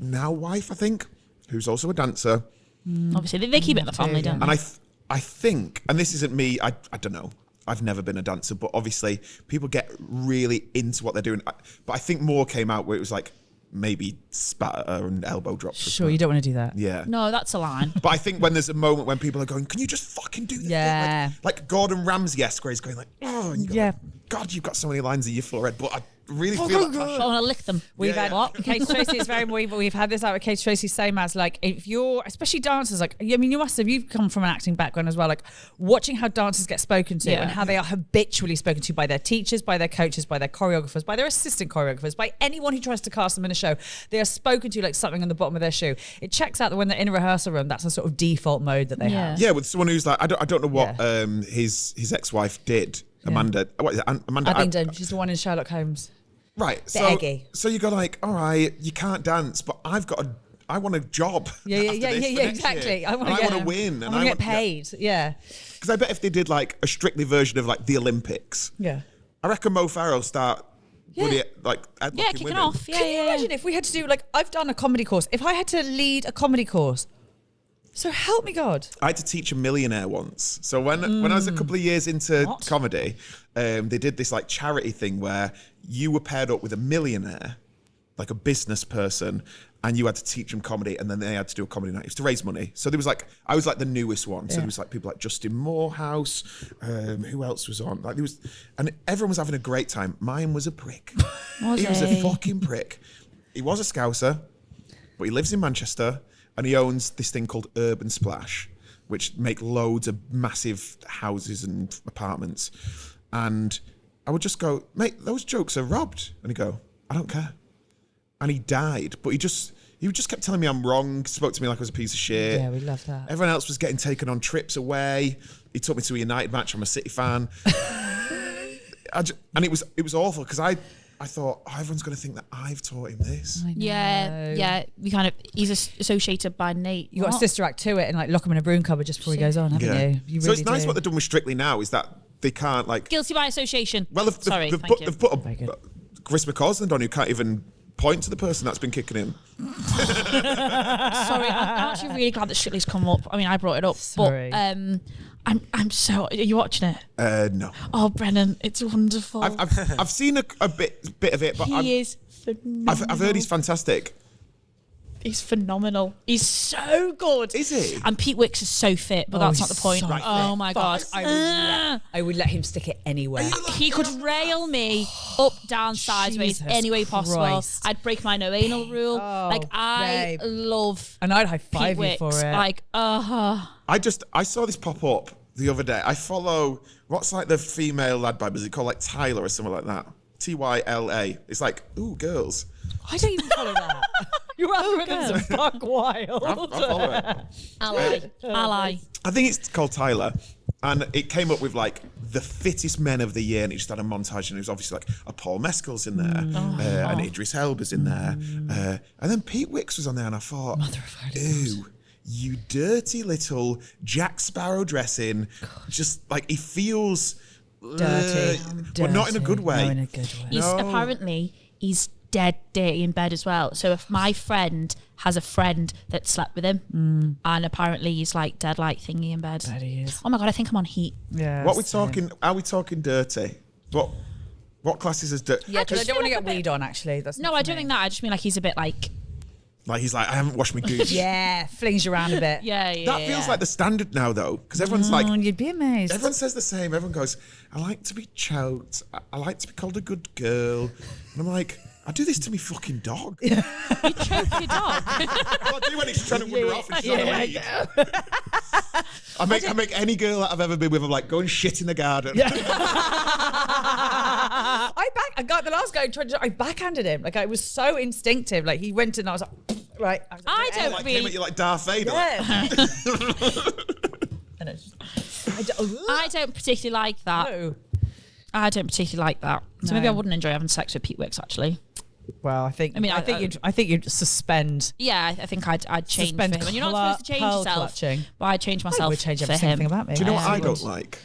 now wife, I think, who's also a dancer. Obviously, they keep it in the family, don't they? And I think, and this isn't me, I don't know. I've never been a dancer, but obviously people get really into what they're doing. But I think more came out where it was like maybe spatter and elbow drops. Sure, you don't want to do that. Yeah. No, that's a line. But I think when there's a moment when people are going, can you just fucking do this? Yeah. Like Gordon Ramsay-esque, where he's going like, oh, and you go, like, God, you've got so many lines in your forehead, but I really feel like I want to lick them. We've had what? Kate Tracy is very we've had this out with Kate Tracy, same as like, if you're, especially dancers, like, I mean, you've come from an acting background as well, like watching how dancers get spoken to and how they are habitually spoken to by their teachers, by their coaches, by their choreographers, by their assistant choreographers, by anyone who tries to cast them in a show. They are spoken to like something on the bottom of their shoe. It checks out that when they're in a rehearsal room, that's a sort of default mode that they have. Yeah, with someone who's like, I don't know what his ex-wife did. Amanda, what is it? Amanda Abingdon. She's the one in Sherlock Holmes. Right. Eggy. So you go like, all right, you can't dance, but I want a job. Yeah, exactly. I want to win. I want to get paid. Yeah. Because I bet if they did like a Strictly version of like the Olympics, I reckon Mo Farah start kicking women. off. Can you imagine if we had to do like, I've done a comedy course. If I had to lead a comedy course, so help me God. I had to teach a millionaire once. So when I was a couple of years into comedy, they did this like charity thing where you were paired up with a millionaire, like a business person, and you had to teach them comedy, and then they had to do a comedy night. It was to raise money. So there was like, I was like the newest one. So there was like people like Justin Morehouse. Who else was on? Like there was, and everyone was having a great time. Mine was a prick. He was a fucking prick. He was a Scouser, but he lives in Manchester. And he owns this thing called Urban Splash, which make loads of massive houses and apartments. And I would just go, mate, those jokes are robbed. And he'd go, I don't care. And he died. But he just kept telling me I'm wrong, spoke to me like I was a piece of shit. Yeah, we love that. Everyone else was getting taken on trips away. He took me to a United match. I'm a City fan. And it was awful because I thought, everyone's going to think that I've taught him this. Yeah. He's associated by Nate. You got a sister act to it and like lock him in a broom cupboard just before he goes on, haven't you? So it's nice what they've done with Strictly now is that they can't like... Guilty by association. Well, they've put Chris McCausland on who can't even point to the person that's been kicking him. Sorry, I'm actually really glad that Strictly's come up. I mean, I brought it up. Sorry. But I'm so... Are you watching it? No. Oh, Brennan, it's wonderful. I've seen a bit of it, but he is phenomenal. I've heard he's fantastic. He's phenomenal. He's so good. Is he? And Pete Wicks is so fit, but that's not the point. so Right. Oh my God. I would let him stick it anywhere. He could rail me up, down, sideways, Jesus any way possible. Christ. I'd break my no anal rule. Like, I babe. love And I'd high Pete five you Wicks. for it. Like, I saw this pop up the other day. I follow, what's like the female lad vibe? Is it called like Tyler or something like that? Tyla. It's like, ooh, girls. I don't even follow that. Your algorithms are fuck wild. I follow it. ally. I think it's called Tyler. And it came up with like the fittest men of the year, and it just had a montage, and it was obviously like a Paul Mescal's in there, and Idris Elba's in there, and then Pete Wicks was on there, and I thought, ew, you dirty little Jack Sparrow dressing, just like he feels Dirty. but not in a good way. No, in a good way. He's apparently he's dead dirty in bed as well. So if my friend has a friend that slept with him, and apparently he's like dead like thingy in bed. Bet he is. Oh my God, I think I'm on heat. Yeah. What we talking? Are we talking dirty? What classes as dirty? Yeah, because I just don't want to feel get like a weed on. Actually, that's No, not I for don't me. think that. I just mean like he's a bit like Like he's like, I haven't washed my goose. Yeah, flings you around a bit. yeah. That feels like the standard now, though, because everyone's like, You'd be amazed. everyone says the same. Everyone goes, I like to be choked. I like to be called a good girl. And I'm like, I do this to me fucking dog. You choke your dog. Well, I do when he's trying to wander off and she's on a lead. I make any girl that I've ever been with, I'm like, go and shit in the garden. I got the last guy I backhanded him. Like, it was so instinctive. Like, he went in and I was like, right. I was like, I don't Like came at really. you like Darth Vader. yeah. And it's I don't particularly like that. no. I don't particularly like that. So maybe No. I wouldn't enjoy having sex with Pete Wicks actually. Well, I think. I think you'd suspend. Yeah, I think I'd change Suspend for him. And you're not supposed to change pearl yourself. clutching. But I'd change myself I would change for every single him. thing about me. Do you know what I would. don't like?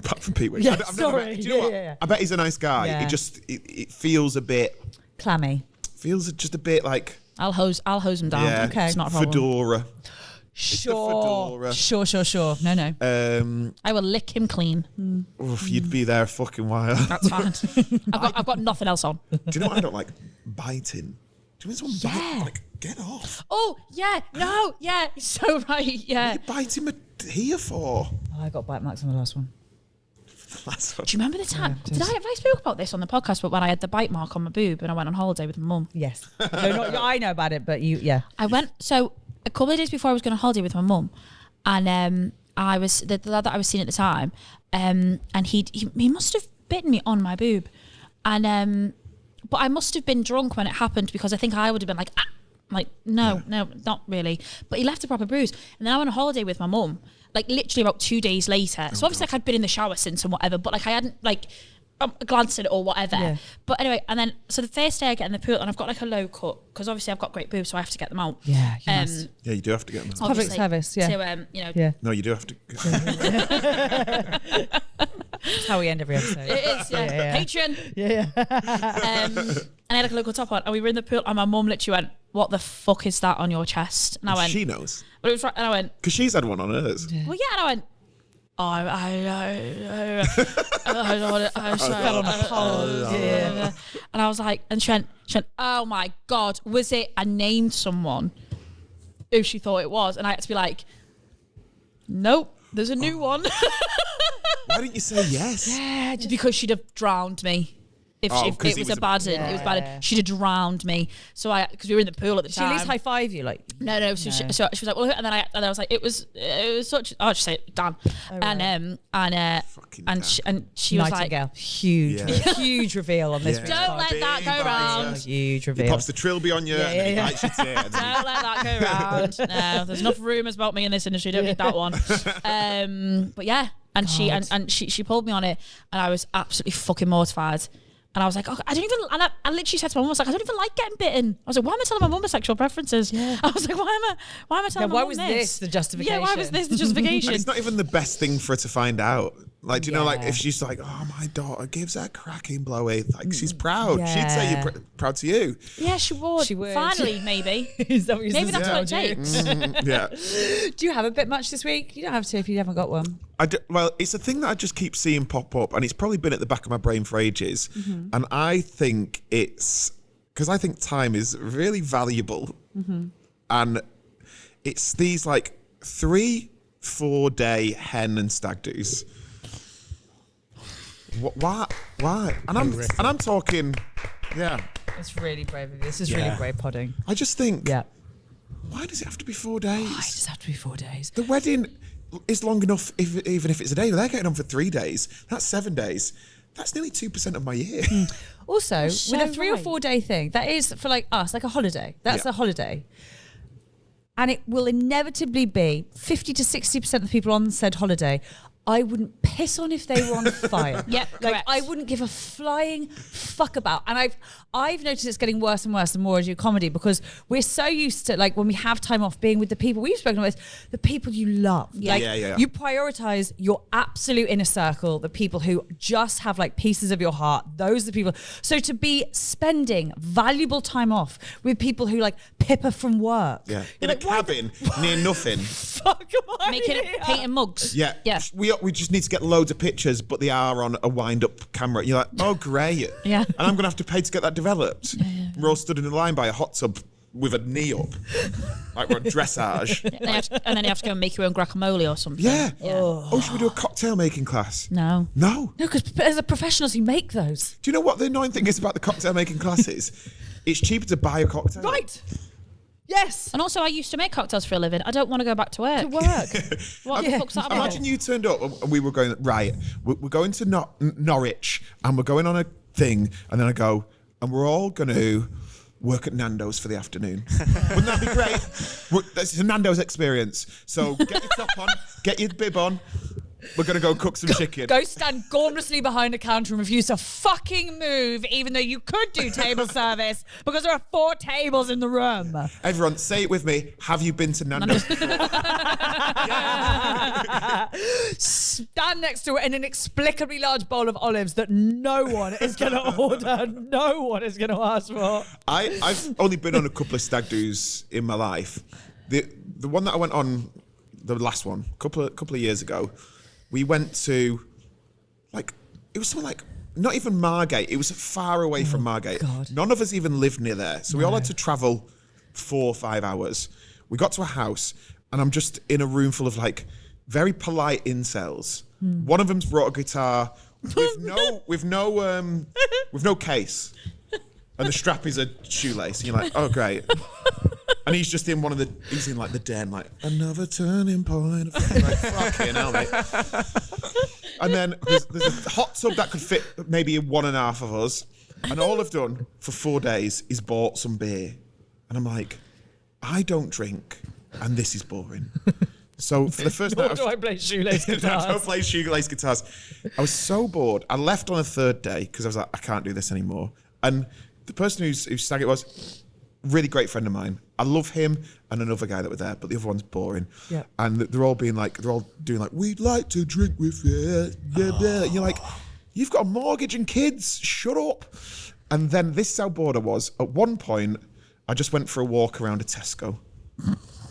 Apart from Pete Wicks. Yeah, I've never sorry. met- do you know what? Yeah. I bet he's a nice guy. Yeah. It feels a bit, Clammy. just a bit like, I'll hose him down. yeah, Okay. It's not a problem. fedora. Sure. fedora. Sure. No. I will lick him clean. Oof, you'd be there a fucking while. That's fine. I've got nothing else on. Do you know what I don't like? Biting. Do you know when someone bite? Like, get off. Oh, yeah. No, yeah. So right, yeah. What are you biting my here for? Oh, I got bite marks on the last one. That's what- Do you remember the time? Yeah, Have I spoke about this on the podcast? But when I had the bite mark on my boob and I went on holiday with my mum. Yes. I know about it, but yeah. I went so a couple of days before I was going on holiday with my mum, and I was the lad that I was seeing at the time, and he must have bitten me on my boob, and but I must have been drunk when it happened because I think I would have been like, ah! Like no, not really. But he left a proper bruise, and then I went on holiday with my mum, like literally about 2 days later. So obviously like I'd been in the shower since and whatever, but like I hadn't like glanced at it or whatever. Yeah. But anyway, and then so the first day I get in the pool and I've got like a low cut because obviously I've got great boobs, so I have to get them out. Yeah, you must. Yeah, you do have to get them out. Public obviously, service, yeah. To Yeah. No, you do have to. That's how we end every episode. it is Patreon. Yeah. And I had like a local top on, and we were in the pool, and my mum literally went, "What the fuck is that on your chest?" And I went, She knows. "But it was right." And I went, Because she's had one on hers. "Well, yeah." And I went, "Oh, I don't want to." I fell on a pole. Yeah. And I was like, and she went, "Oh my God, was it?" I named someone who she thought it was, and I had to be like, "Nope, there's a new one." Why didn't you say yes? Yeah, just because she'd have drowned me. If 'cause it he was was a bad yeah. it was bad. She'd have drowned me. So because we were in the pool at the She at time. least high five you, like. No. So she was like, well, and then I was like, it was such. I'll just say it, Dan. And Fucking and she was like, Nightingale. Huge. Yeah. Huge reveal on this. Yeah. don't let that go Big round. biter. Huge He reveal. pops the trilby on you and he bites your tit. and then Don't let that go round. No, there's enough rumours about me in this industry. Don't need that one. But yeah, and she pulled me on it, and I was absolutely fucking mortified. And I was like, oh, I don't even. And I literally said to my mum, I was like, I don't even like getting bitten. I was like, why am I telling my mum my sexual preferences? Yeah. I was like, why am I telling my why mum was this? this the justification? Yeah, why was this the justification? And it's not even the best thing for her to find out. Like, do you know, like, Yeah. if she's like, oh, my daughter gives her cracking blowy, like, she's proud. She'd say you're proud to you. Yeah, she would. She would. Finally, maybe. Is that what you're Maybe that's what it saying? takes. Yeah. Do you have a bit much this week? You don't have to if you haven't got one. Well, it's a thing that I just keep seeing pop up, and it's probably been at the back of my brain for ages. Mm-hmm. And I think it's because I think time is really valuable. Mm-hmm. and it's these like 3-4 day hen and stag do's. Why? And I'm talking, yeah. It's really brave of you. This is really brave podding. I just think, Yeah. why does it have to be 4 days? Why does it have to be 4 days? The wedding is long enough, even if it's a day. They're getting on for 3 days. That's 7 days. That's nearly 2% of my year. Also, So with a 3 or right. 4 day thing, that is for like us, like a holiday. That's Yeah. a holiday. And it will inevitably be 50 to 60% of the people on said holiday I wouldn't piss on if they were on fire. Yep, like correct. I wouldn't give a flying fuck about. And I've noticed it's getting worse and worse the more I do comedy, because we're so used to, like, when we have time off, being with the people we've spoken about, the people you love. Yeah. Like, Yeah. you prioritize your absolute inner circle, the people who just have like pieces of your heart. Those are the people. So to be spending valuable time off with people who like pipper from work. Yeah. You're In like, a why cabin near nothing. fuck am I Making here? painting mugs. Yeah. Yeah. We just need to get loads of pictures, but they are on a wind-up camera. You're like, oh, great. Yeah. And I'm going to have to pay to get that developed. We're all stood in a line by a hot tub with a knee up. Like we're at dressage. And then you have to go and make your own guacamole or something. Yeah. Oh, should we do a cocktail making class? No. No. No, because as a professionals, you make those. Do you know what the annoying thing is about the cocktail making classes? It's cheaper to buy a cocktail. Right. Yes. And also, I used to make cocktails for a living. I don't want to go back to work. To work. What the fuck's that about? Imagine you turned up and we were going, right, we're going to Norwich and we're going on a thing, and then I go, and we're all going to work at Nando's for the afternoon. Wouldn't that be great? That's a Nando's experience. So get your top on, get your bib on. We're going to go cook some chicken. Go stand gormlessly behind a counter and refuse to fucking move, even though you could do table service, because there are 4 tables in the room. Everyone, say it with me. Have you been to Nando's before? Stand next to an inexplicably large bowl of olives that no one is going to order, no one is going to ask for. I've only been on a couple of stag do's in my life. The one that I went on, the last one, a couple of years ago, we went to, like, it was something like, not even Margate. It was far away from Margate. God. None of us even lived near there. So we all had to travel 4 or 5 hours. We got to a house, and I'm just in a room full of, like, very polite incels. One of them's brought a guitar with no case. And the strap is a shoelace. And you're like, oh, great. And he's just in he's in like the den, like, another turning point. Like, fucking hell, mate. And then there's a hot tub that could fit maybe 1.5 of us. And all I've done for 4 days is bought some beer. And I'm like, I don't drink, and this is boring. So for the first night, I play shoelace I guitars. don't play shoelace guitars. I was so bored. I left on a 3rd day because I was like, I can't do this anymore. And the person whose stag it was, really great friend of mine. I love him and another guy that were there, but the other one's boring. Yeah. And they're all doing like, we'd like to drink with you. Blah, blah. And you're like, you've got a mortgage and kids. Shut up. And then this is how bored I was. At one point, I just went for a walk around a Tesco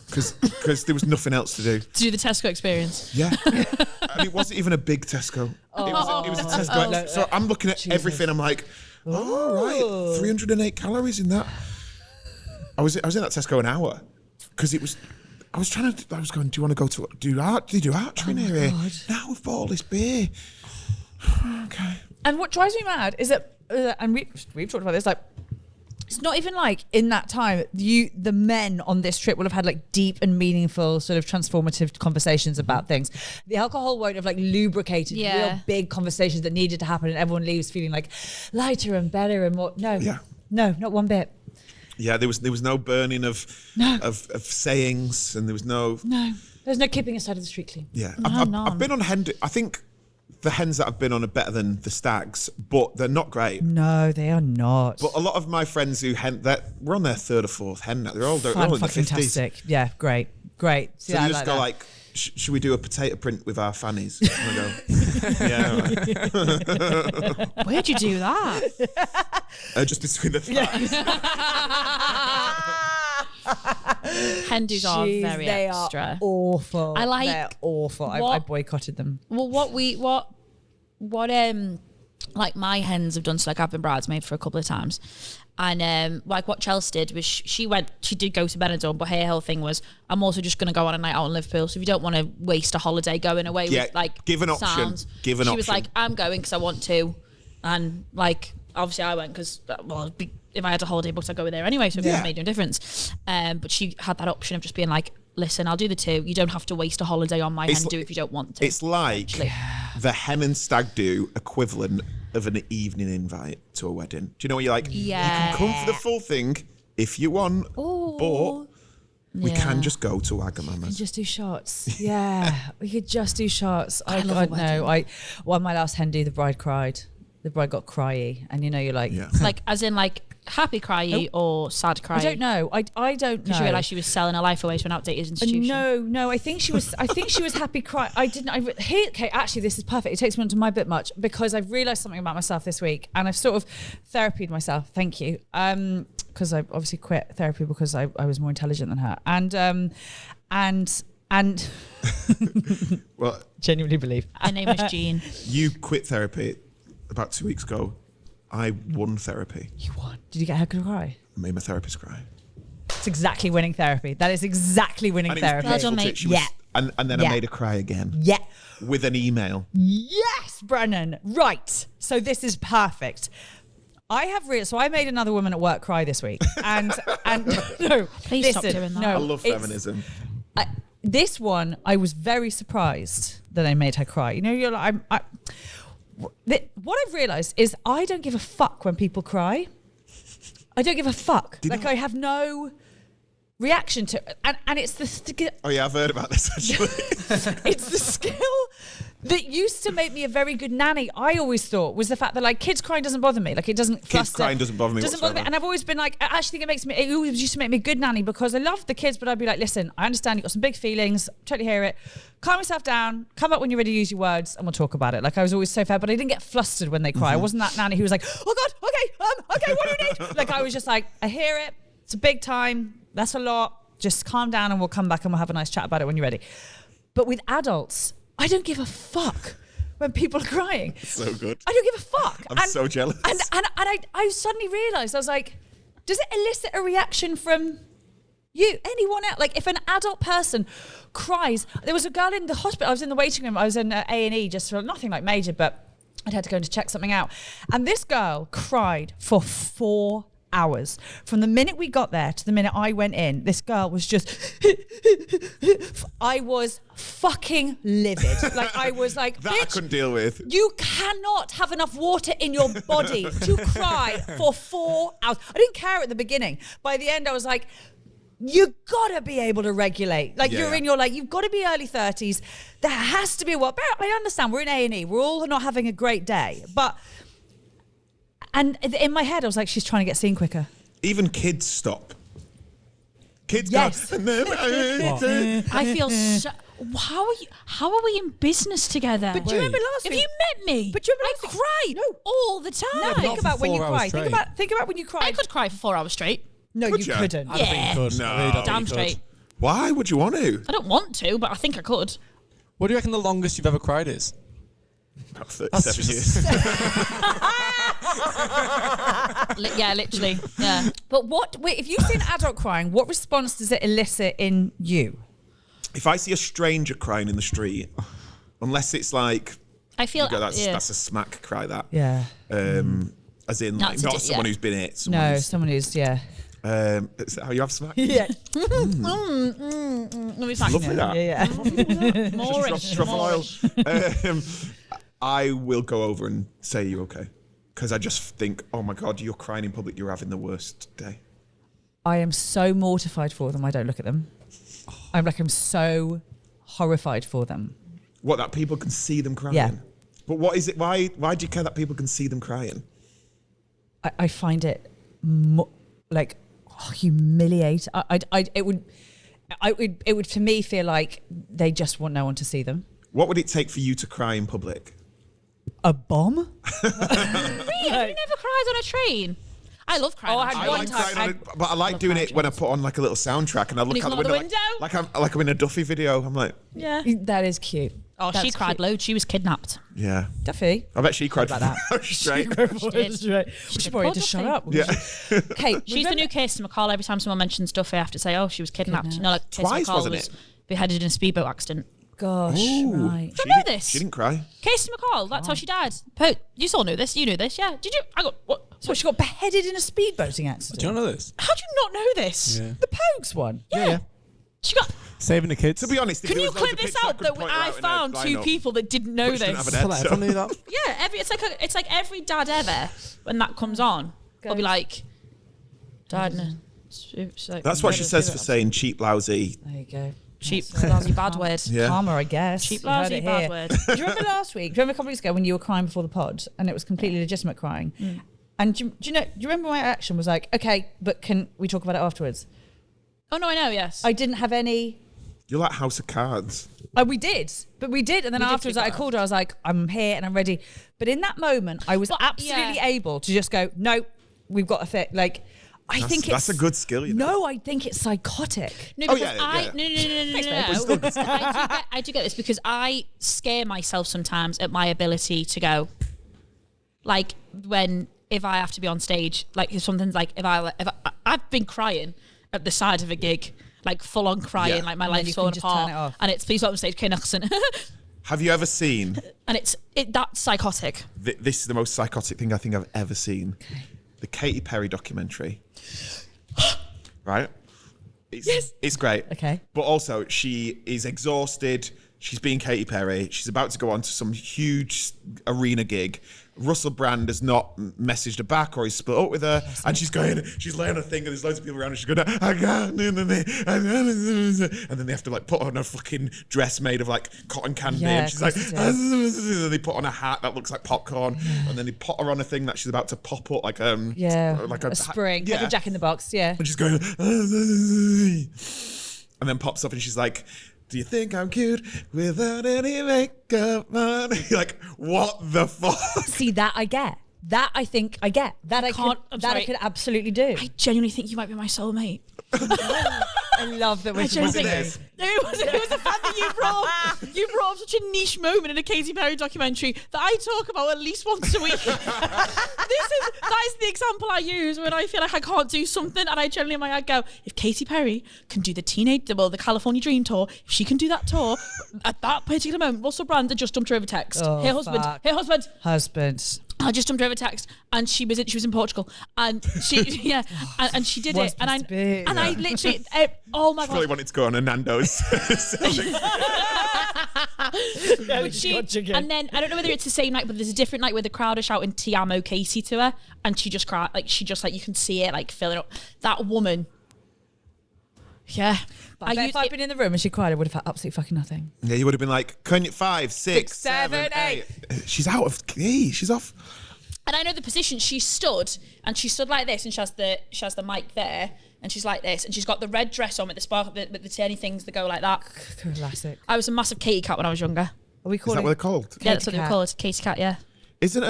because there was nothing else to do. To do the Tesco experience. Yeah. And it wasn't even a big Tesco. It was a Tesco. So I'm looking at everything. I'm like, oh, right, 308 calories in that. I was in that Tesco an hour because it was. I was going, do you want to go to do art? Do you do archery near here? Now we've bought all this beer. Okay. And what drives me mad is that, and we've talked about this, like, it's not even like in that time the men on this trip will have had like deep and meaningful sort of transformative conversations about things. The alcohol won't have like lubricated real big conversations that needed to happen, and everyone leaves feeling like lighter and better and more. No, not one bit. Yeah, there was no burning of sayings, and there was no. There's no keeping aside of the street clean. Yeah, I've been on hen. I think the hens that I've been on are better than the stags, but they're not great. No, they are not. But a lot of my friends who we're on their 3rd or 4th hen now. They're all in their 50s. Fantastic. Yeah, great. See, So I you just like go that. like, should we do a potato print with our fannies? And I go, yeah, all right. Where'd you do that? Just between the thighs. Hen-dos are very they extra. Are awful. I like They're awful. I boycotted them. Well, what like my hens have done, so like I've been bridesmaid for a couple of times, and like what Chelsea did was she did go to Benidorm, but her whole thing was, I'm also just going to go on a night out in Liverpool, so if you don't want to waste a holiday going away with like give an option. sounds, she was like, I'm going because I want to, and like obviously I went because if I had a holiday booked I'd go there anyway, so it wouldn't make no difference, but she had that option of just being like, listen, I'll do the 2. You don't have to waste a holiday on my hen do if you don't want to. It's like the hen and stag do equivalent of an evening invite to a wedding. Do you know what you're like? Yeah. You can come for the full thing if you want, but we can just go to Wagamama's. Just do shots. Yeah, we could just do shots. I love a know. Well, my last hen do, the bride cried. The bride got cryy, and you're like, like as in like happy cryy or sad cryy. I don't know. I don't know. Did you realise she was selling her life away to an outdated institution? No. I think she was happy cry. Okay, actually, this is perfect. It takes me on to my bit much because I've realised something about myself this week, and I've sort of therapied myself. Thank you. Because I obviously quit therapy because I was more intelligent than her, and well, genuinely believe her name was Jean. You quit therapy about 2 weeks ago. I won therapy. You won. Did you get her to cry? I made my therapist cry. It's exactly winning therapy. That is exactly winning therapy. Well done, mate. And then I made her cry again. Yeah. With an email. Yes, Brennan. Right. So this is perfect. So I made another woman at work cry this week. And no. Please stop doing that. No, I love feminism. This one, I was very surprised that I made her cry. You know, you're like, what I've realised is I don't give a fuck when people cry. I don't give a fuck. I have no reaction to it. And it's the... Oh yeah, I've heard about this actually. It's the skill that used to make me a very good nanny. I always thought was the fact that like kids crying doesn't bother me. Like it doesn't fluster. Kids crying doesn't bother me whatsoever. And I've always been like, I actually think it always used to make me a good nanny because I love the kids, but I'd be like, listen, I understand you've got some big feelings. Totally hear it. Calm yourself down. Come up when you're ready to use your words and we'll talk about it. Like I was always so fair, but I didn't get flustered when they cry. I wasn't that nanny who was like, oh God, okay, what do you need? Like I was just like, I hear it. It's a big time. That's a lot. Just calm down and we'll come back and we'll have a nice chat about it when you're ready. But with adults, I don't give a fuck when people are crying. So good. I don't give a fuck. I'm so jealous. And I suddenly realised, I was like, does it elicit a reaction from you, anyone else? Like if an adult person cries, there was a girl in the hospital, I was in the waiting room, I was in A&E just for nothing like major, but I'd had to go in to check something out. And this girl cried for 4 hours. From the minute we got there to the minute I went in, this girl was just I was fucking livid. Like I was like, that I couldn't deal with. You cannot have enough water in your body to cry for 4 hours. I didn't care at the beginning. By the end I was like, you gotta be able to regulate. Like you're in your you've got to be early 30s. There has to be I understand we're in A&E. We're all not having a great day, but and in my head, I was like, she's trying to get seen quicker. Even kids stop. Kids yes. go, I feel so... How are we in business together? But do you remember last week? Have you met me? But do you remember I cry all the time. No, think about when you cry. Think about when you cry. I could cry for 4 hours straight. No, you couldn't. I don't think you could. No. I really don't Damn think you could. straight. Why would you want to? I don't want to, but I think I could. What do you reckon the longest you've ever cried is? About 37 years. Yeah, literally. Yeah. But if you see an adult crying, what response does it elicit in you? If I see a stranger crying in the street, unless it's like, I feel that's a smack cry. That Yeah. As in like, not someone who's been hit. Someone who's is that how you have smack? Yeah. Let me find Lovely that. Yeah. Moorish. Truffle oil. I will go over and say, you okay? Because I just think, oh my God, you're crying in public. You're having the worst day. I am so mortified for them. I don't look at them. I'm so horrified for them. What, that people can see them crying? Yeah. But what is it? Why do you care that people can see them crying? I find it humiliate. It would to me feel like they just want no one to see them. What would it take for you to cry in public? A bomb? Really? You never cried on a train? I love crying. Oh, on I a had train. one like time. crying but I like doing it when I put on like a little soundtrack and I look you out come the out window, the window? like I'm in a Duffy video. I'm like, Yeah. That is cute. Oh, she cried loads. She was kidnapped. Yeah. Duffy. I bet she cried about that. that. Straight. She did. We should probably just shut up. Yeah. Okay, She's the new Kirsten McCall. Every time someone mentions Duffy, I have to say, oh, she was kidnapped. You know, like Kirsten Twice, McCall wasn't was it? beheaded in a speedboat accident. Gosh, Ooh. right. Do you know this? She didn't cry. Kirsten McCall, that's how she died. You all knew this. You knew this, yeah. Did you? I got what? So she got beheaded in a speedboating accident. Do you know this? How do you not know this? Yeah. The Pogues one. Yeah. She got. Saving the kids. To be honest, if Can there you was loads clip of this pictures, out could that point her I out in a found two lineup. people that didn't know But she didn't this? have an head, so- Everyone knew that. Yeah, it's like every dad ever when that comes on, they'll be like, died in a. That's what she says for saying cheap, lousy. There you go. cheap, lousy, bad word. Yeah. Karma, I guess. Cheap, You heard lousy, it bad here. word. Do you remember last week? Do you remember a couple of weeks ago when you were crying before the pod and it was completely legitimate crying? And do you remember my reaction was like, okay, but can we talk about it afterwards? Oh no, I know. Yes. I didn't have any. You're like House of Cards. Oh, we did. And then We did afterwards, speak I about called her. I was like, I'm here and I'm ready. But in that moment, I was But, absolutely yeah. able to just go, no, we've got a fit. Like, I think That's a good skill, you know. No, I think it's psychotic. No, Oh, because yeah. I do get this because I scare myself sometimes at my ability to go. Like if I have to be on stage, like if something's like if I've been crying at the side of a gig, like full on crying, Yeah. like my And then life's you can falling just apart, turn it off. and it's please welcome stage Nicholson, Have you ever seen? and that's psychotic. This is the most psychotic thing I think I've ever seen. The Katy Perry documentary. Right? It's great. Okay. But also, she is exhausted. She's being Katy Perry. She's about to go on to some huge arena gig. Russell Brand has not messaged her back or he's split up with her. And she's laying on a thing and there's loads of people around and she's going, I can't. And then they have to like put on a fucking dress made of like cotton candy. Yeah, and she's like, of course it and they put on a hat that looks like popcorn. And then they put her on a thing that she's about to pop up like Yeah. like a spring. Like a Jack in the Box. Yeah. And she's going, and then pops up and she's like, do you think I'm cute without any makeup on? You're like, what the fuck? See, that I get. That I think I get. That I can't- could. I'm That I sorry. could absolutely do. I genuinely think you might be my soulmate. I love that we're I genuinely Was think it this? it was the fact that you brought up such a niche moment in a Katy Perry documentary that I talk about at least once a week. That is the example I use when I feel like I can't do something, and I generally in my head go, if Katy Perry can do the California Dream tour, if she can do that tour at that particular moment, Russell Brand had just dumped her over text. Oh, Hey husband, fuck. hey husband. Husbands. I just jumped over text, and she was in Portugal, and she and she did Was it, and I supposed to be. I literally oh my Probably god. wanted to go on a Nando's. But she, and then I don't know whether it's the same night, but there's a different night where the crowd are shouting "Ti amo Casey" to her, and she just cried, like you can see it like filling up. That woman, yeah. I bet if I'd been in the room and she cried, I would have had absolutely fucking nothing. Yeah, you would have been like, can you 5, 6, 7, 8. She's out of key. She's off. And I know the position she stood, and she stood like this, and she has the mic there, and she's like this, and she's got the red dress on with the sparkle, with the tiny things that go like that. Classic. I was a massive Katy cat when I was younger. Are we Is that calling? what they're called? Yeah, that's what they cat. call it, Katy cat. Yeah. Isn't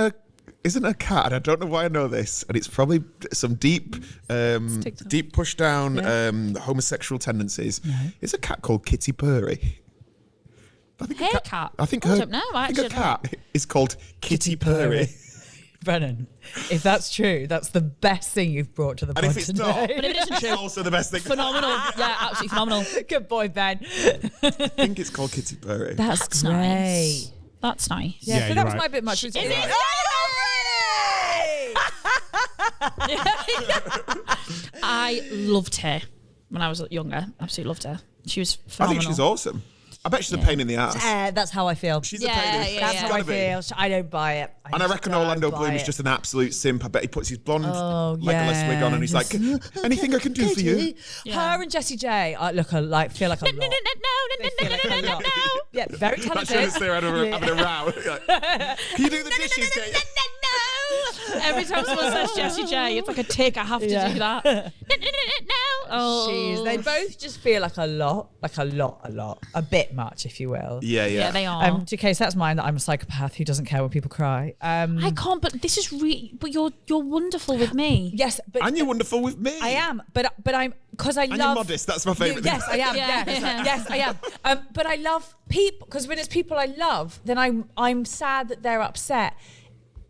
a cat, and I don't know why I know this, and it's probably some deep push down homosexual tendencies. No. Is a cat called Kitty Purry? I think Hair cat? I think I her, don't know, I I think a actually don't cat is called Kitty Purry. Brennan, if that's true, that's the best thing you've brought to the pod And if it's today. not, But if it isn't it's true, also the best thing. phenomenal. Yeah, absolutely phenomenal. Good boy, Ben. I think it's called Kitty Purry. That's nice. great. That's nice. Yeah, Yeah, so you're that was right. my bit much. Is Is it? I loved her when I was younger. Absolutely loved her. She was I phenomenal. think she's awesome. I bet she's a pain in the ass. That's how I feel. She's Yeah, a pain in the yeah, That's yeah. how I feel. I don't buy it. And I reckon don't Orlando buy Bloom is it. just an absolute simp. I bet he puts his blonde Oh, Legolas wig on and he's like, Just- anything I can do for you? Her and Jessie J, I feel like a lot. They feel like a lot. Yeah, very That's talented. just there having a row. Like, can you do the dishes, Kate? Every time someone says Jessie J, it's like a tick. I have to Yeah. do that. No. Oh. They both just feel like a bit much, if you will. Yeah, they are. Okay, so that's mine, that I'm a psychopath who doesn't care when people cry. I can't, but this is but you're wonderful with me. Yes, but And you're wonderful with me. I am, but I'm, because I And love. you're modest. That's my favourite thing. Yes, I am. Yeah. Yes, I am. But I love people, because when it's people I love, then I'm sad that they're upset.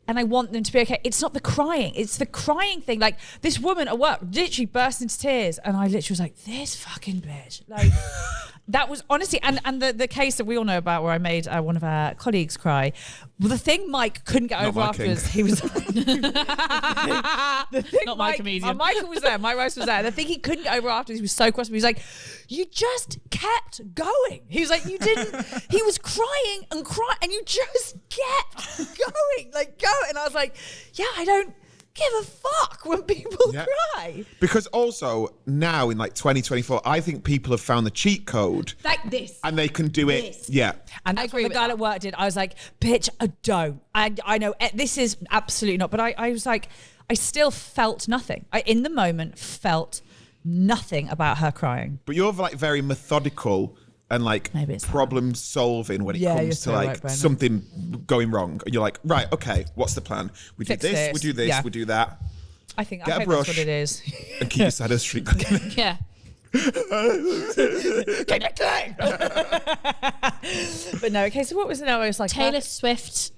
And I want them to be okay. It's not the crying. It's the crying thing. Like, this woman at work literally burst into tears. And I literally was like, this fucking bitch. Like, that was honestly, and the case that we all know about where I made one of our colleagues cry. Well, the thing Mike couldn't get over afterwards, he was the thing Not my comedian. Michael was there. Mike Rice was there. The thing he couldn't get over afterwards, he was so cross. He was like, you just kept going. He was like, you didn't. He was crying and crying, and you just kept going, like go. And I was like, yeah, I don't give a fuck when people cry. Because also now in like 2024, I think people have found the cheat code. Like this. And they can do it. Yeah. And that's what the guy at work did. I was like, bitch, I don't. I know this is absolutely not. But I was like, I still felt nothing. I, in the moment, felt nothing about her crying. But you're like very methodical and like problem solving when it comes to like something going wrong. And you're like, right, okay, what's the plan? We do this, we do this, we do that. I think Get a hope brush that's what it is. and keep your side of the street clean. Yeah. But no, okay, so what was it now? It was like Taylor Swift.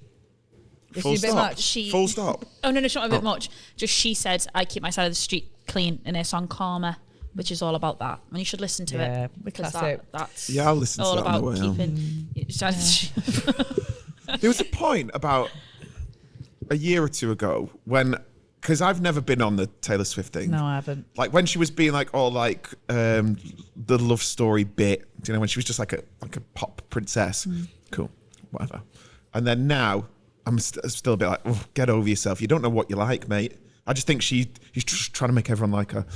Is Full she a bit stop. much? Full stop. Oh, no, it's not a bit much. Just she said, I keep my side of the street clean in her song Karma, which is all about that. And you should listen to it. Because that's Yeah, I'll listen to all that on the about way home. keeping your side of the street. There was a point about a year or two ago when, because I've never been on the Taylor Swift thing. No, I haven't. Like when she was being like all like the love story bit, you know, when she was just like a pop princess. Cool, whatever. And then now I'm still a bit like, oh, get over yourself. You don't know what you like, mate. I just think he's just trying to make everyone like her.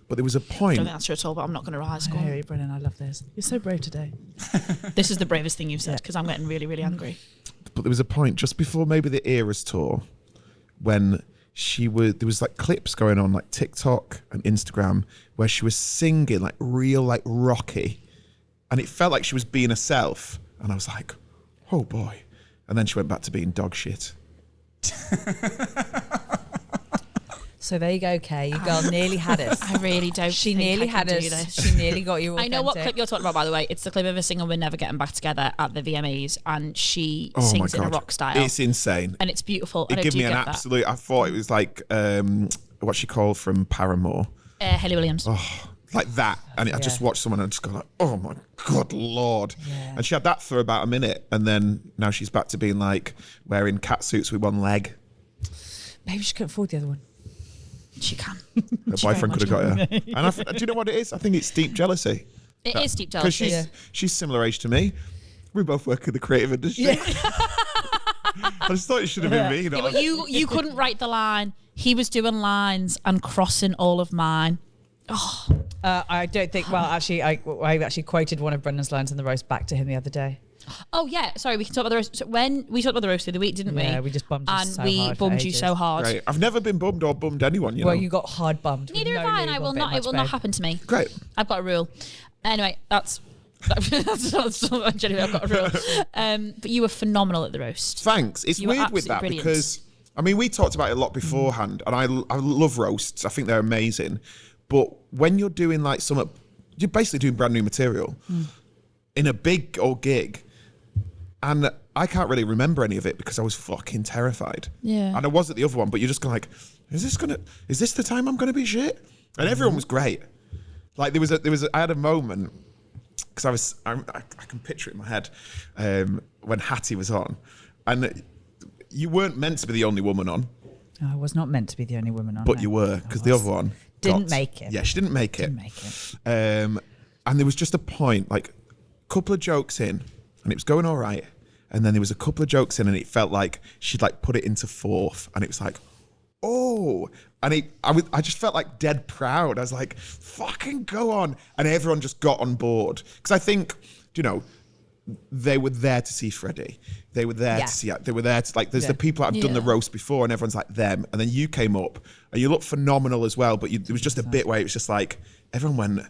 But there was a point. I don't think that's true at all, but I'm not going to rise. I hear you, Brennan. I love this. You're so brave today. This is the bravest thing you've said because I'm getting really, really angry. But there was a point just before maybe the Eras tour when there was like clips going on like TikTok and Instagram where she was singing like real like rocky, and it felt like she was being herself, and I was like, oh boy. And then she went back to being dog shit. So there you go, Kay. Your girl nearly had us. I really don't. She think nearly I had can us. do this. She nearly got you. I know what clip you're talking about, by the way. It's the clip of a singer We're Never Getting Back Together at the VMAs, and she sings in a rock style. It's insane. And it's beautiful. It gave me an absolute. I thought it was like what she called from Paramore. Haley Williams. Oh, like that. And I just watched someone and just go like, oh my God, Lord. Yeah. And she had that for about a minute. And then now she's back to being like wearing cat suits with one leg. Maybe she couldn't afford the other one. She can. Her boyfriend could have got her. And do you know what it is? I think it's deep jealousy. It is deep jealousy. Because she's similar age to me. We both work in the creative industry. Yeah. I just thought it should have been me. Yeah, but you couldn't write the line. He was doing lines and crossing all of mine. Oh. I don't think. Well, actually, I actually quoted one of Brennan's lines in the roast back to him the other day. Oh yeah, sorry. We can talk about the roast. So when we talked about the roast of the week, didn't we? Yeah, we just bummed you and so we hard bummed you so hard. Right. I've never been bummed or bummed anyone. You know. Well, you got hard bummed. Neither have I, and I will not. It will not happen to me. Great. I've got a rule. Anyway, that's genuinely, I've got a rule. But you were phenomenal at the roast. Thanks. It's weird with that brilliant. because I mean we talked about it a lot beforehand, and I love roasts. I think they're amazing. But when you're doing like you're basically doing brand new material in a big old gig. And I can't really remember any of it because I was fucking terrified. Yeah. And I was at the other one, but you're just going like, is this the time I'm gonna be shit? And everyone was great. Like I had a moment because I can picture it in my head when Hatty was on, and you weren't meant to be the only woman on. No, I was not meant to be the only woman on. But you were, because the other one didn't make it. Yeah, she didn't make it. And there was just a point, like a couple of jokes in, and it was going all right. And then there was a couple of jokes in, and it felt like she'd like put it into fourth, and it was like, oh, and I just felt like dead proud. I was like, fucking go on, and everyone just got on board because I think, you know, they were there to see Freddie. They were there to see. They were there to like. There's the people that have done the roast before, and everyone's like them, and then you came up, and you looked phenomenal as well. But there was just a bit where it was just like everyone went,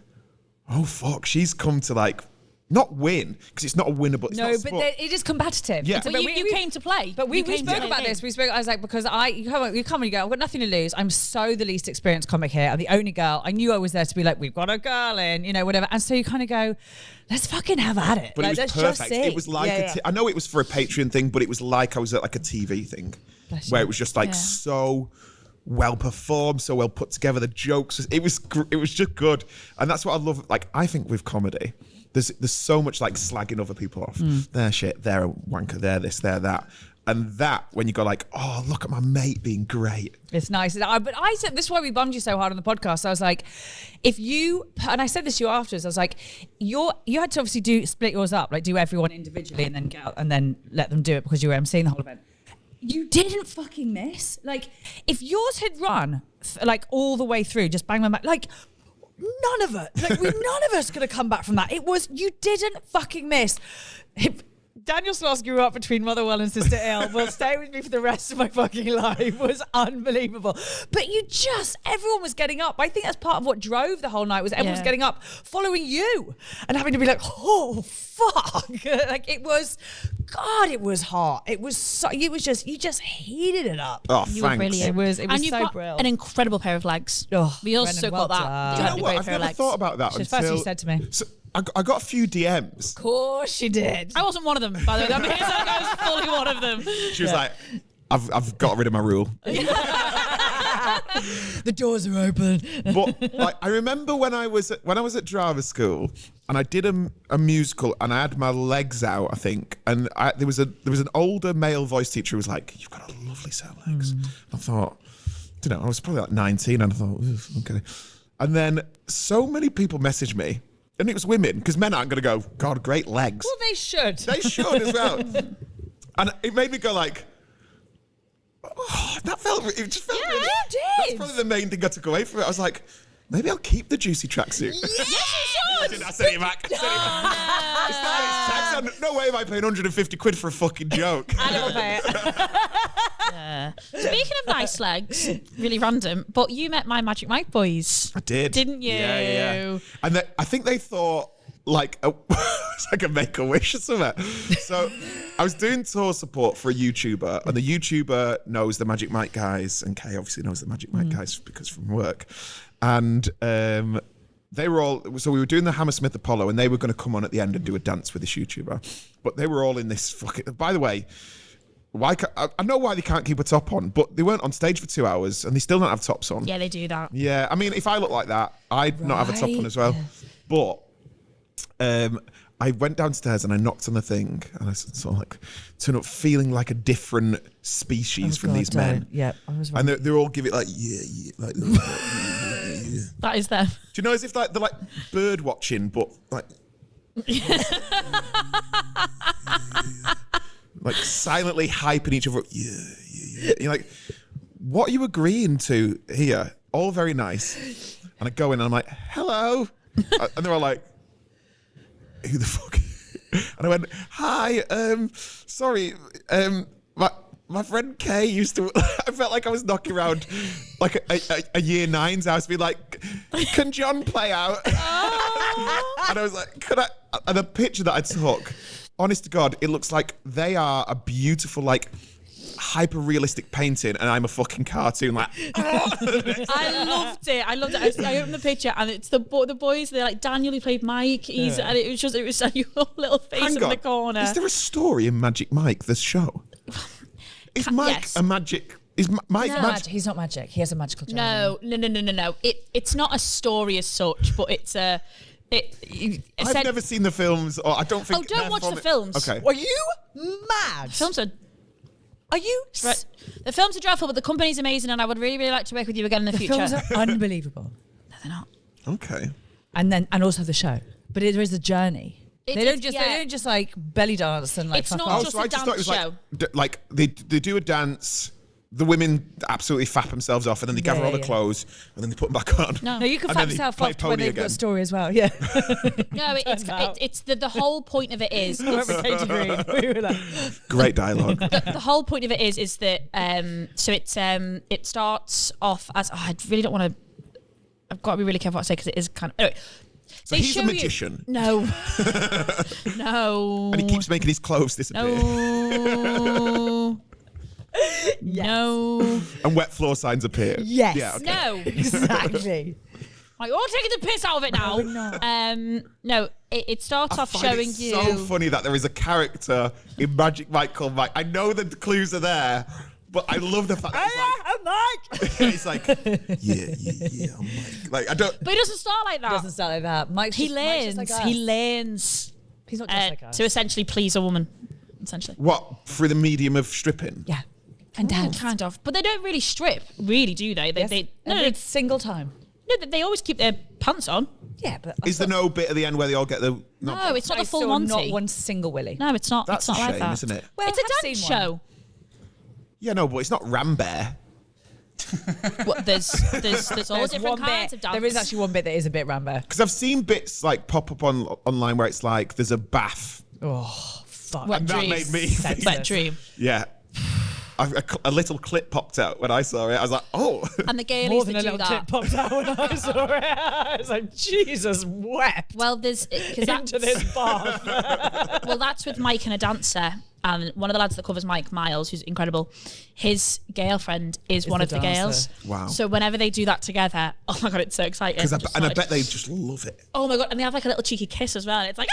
oh fuck, she's come to like not win, because it's not a winnable. It's No, not but sport. it is competitive. Yeah. Well, you came to play. But we You came spoke to about play. this. I was like, because you come and you go, I've got nothing to lose. I'm so the least experienced comic here. I'm the only girl. I knew I was there to be like, we've got a girl in, whatever. And so you kind of go, let's fucking have at it. But like, it was let's just perfect. see. It was like I know it was for a Patreon thing, but it was like I was at like a TV thing Bless where you. it was just like so well performed, so well put together. The jokes, it was just good, and that's what I love. Like I think with comedy, there's so much like slagging other people off. They're shit. They're a wanker. They're this. They're that. And that when you go like, oh, look at my mate being great. It's nice. But I said, this is why we bummed you so hard on the podcast. I was like, if you, and I said this to you afterwards, I was like, you had to obviously split yours up, like do everyone individually and then get out and then let them do it because you were emceeing the whole event. You didn't fucking miss. Like, if yours had run like all the way through, just bang, like, none of us could have come back from that. You didn't fucking miss. Daniel Sloss grew up between Motherwell and Sister Ill will stay with me for the rest of my fucking life. Was unbelievable. But everyone was getting up. I think that's part of what drove the whole night was everyone was getting up following you and having to be like, oh, fuck. Like it was hot. You just heated it up. Oh, You were thanks. brilliant. It was and you've so got brilliant. an incredible pair of legs. Oh, we also Brennan, got well that. done. Do you know had a what? great I've pair of never legs. thought about that It's until the first you said to me. So I got a few DMs. Of course she did. I wasn't one of them, by the way. I was fully one of them. She was like, I've got rid of my rule. The doors are open. But like, I remember when I was at drama school and I did a musical and I had my legs out, I think, and there was an older male voice teacher who was like, "You've got a lovely set of legs." I thought, I was probably like 19, and I thought, okay. And then so many people messaged me, and it was women because men aren't going to go, "God, great legs." Well, they should. They should as well. And it made me go like, oh, it just felt really, you did. That's probably the main thing I took away from it. I was like, maybe I'll keep the juicy tracksuit. I sent it back. It's tax on. No way am I paying 150 quid for a fucking joke. I don't pay it. Speaking of nice legs, really random, but you met my Magic Mike boys. I did. Didn't you? Yeah. And I think they thought like it's like a Make-A-Wish or something. So I was doing tour support for a YouTuber, and the YouTuber knows the Magic Mike guys, and Kay obviously knows the Magic Mike guys because from work. And they were all, so we were doing the Hammersmith Apollo, and they were going to come on at the end and do a dance with this YouTuber. But they were all in this fucking, by the way, I know why they can't keep a top on, but they weren't on stage for 2 hours and they still don't have tops on. Yeah, they do that. Yeah, I mean, if I look like that, I'd not have a top on as well. But I went downstairs and I knocked on the thing, and I sort of like turned up feeling like a different species from these men. Yeah, I was And they're all giving it like, yeah, like, yeah. That is them. Do you know, as if like they're like bird watching, but like, like silently hyping each other up. Yeah. You're like, what are you agreeing to here? All very nice. And I go in and I'm like, hello. And they're all like, who the fuck? And I went, hi, sorry, my friend Kay used to, I felt like I was knocking around like a year 9's house, be like, can John play out? And I was like, could I? And the picture that I took, honest to God, it looks like they are a beautiful, like, hyper realistic painting, and I'm a fucking cartoon. Like, I loved it. I opened the picture, and it's the boys. They're like Daniel, who played Mike. And it was your little face hang in on, the corner. is there a story in Magic Mike, this show? Is Mike yes. a magic? Is Mike magic? He's not magic. He has a magical dragon. No. It's not a story as such, but it's a. I've never seen the films, or I don't think. Oh, don't they're watch from the it. films. Okay. Are you mad? Films are. Are you? Right. The films are dreadful, but the company's amazing, and I would really, really like to work with you again in the future. Films are unbelievable. No, they're not. Okay. And also the show, but there is a journey. They don't just like belly dance and like. It's fuck not off. just so I a just thought it was dance like they do a dance. The women absolutely fap themselves off, and then they gather all the clothes, and then they put them back on. No. No, you can And fap then they yourself play off when pony they've got again. a story as well. Yeah. No, it's the whole point of it is. I went with Katie Green. We were like, Great dialogue. The whole point of it is that so it starts off as I really don't want to. I've got to be really careful what I say because it is kind of. Anyway, So he's a magician. No. No. And he keeps making his clothes disappear. No. No. And wet floor signs appear. Yes. Yeah, okay. No. Exactly. Like, you're taking the piss out of it now. No, it starts off I find showing it you. so funny that there is a character in Magic Mike called Mike. I know the clues are there, but I love the fact that he's like, yeah, I'm Mike. Like, I don't. But he doesn't start like that. Doesn't start like that. Mike's He just, Mike's learns. just like us. He learns He's not just like us. to essentially please a woman. Essentially. What, through the medium of stripping? Yeah. And dance. Kind of. But they don't really strip, really, do they? Yes. Every No, single time. they always keep their pants on. Yeah, but Is there no bit at the end where they all get the... No, it's not I the full saw Monty. not one single willy. No, it's not. That's it's not a like shame, that. isn't it? Well, It's a I've dance seen one. show. Yeah, no, but it's not Rambert. There's all There's different one kinds bit. of dance. There is actually one bit that is a bit Rambo. Because I've seen bits like pop up online where it's like there's a bath. Oh, fuck. Wet And that dream. made me Senseless. Wet dream. Yeah. A little clip popped out when I saw it. I was like, oh. And the More girlies than that a do little clip that. popped out when I saw it. I was like, Jesus wept Well, there's because into this bath. well, that's with Mike and a dancer. And one of the lads that covers Mike, Miles, who's incredible, his girlfriend is one the of the dancer. girls. Wow. So whenever they do that together, oh my God, it's so exciting. I bet they just love it. Oh my God, and they have like a little cheeky kiss as well. And it's like,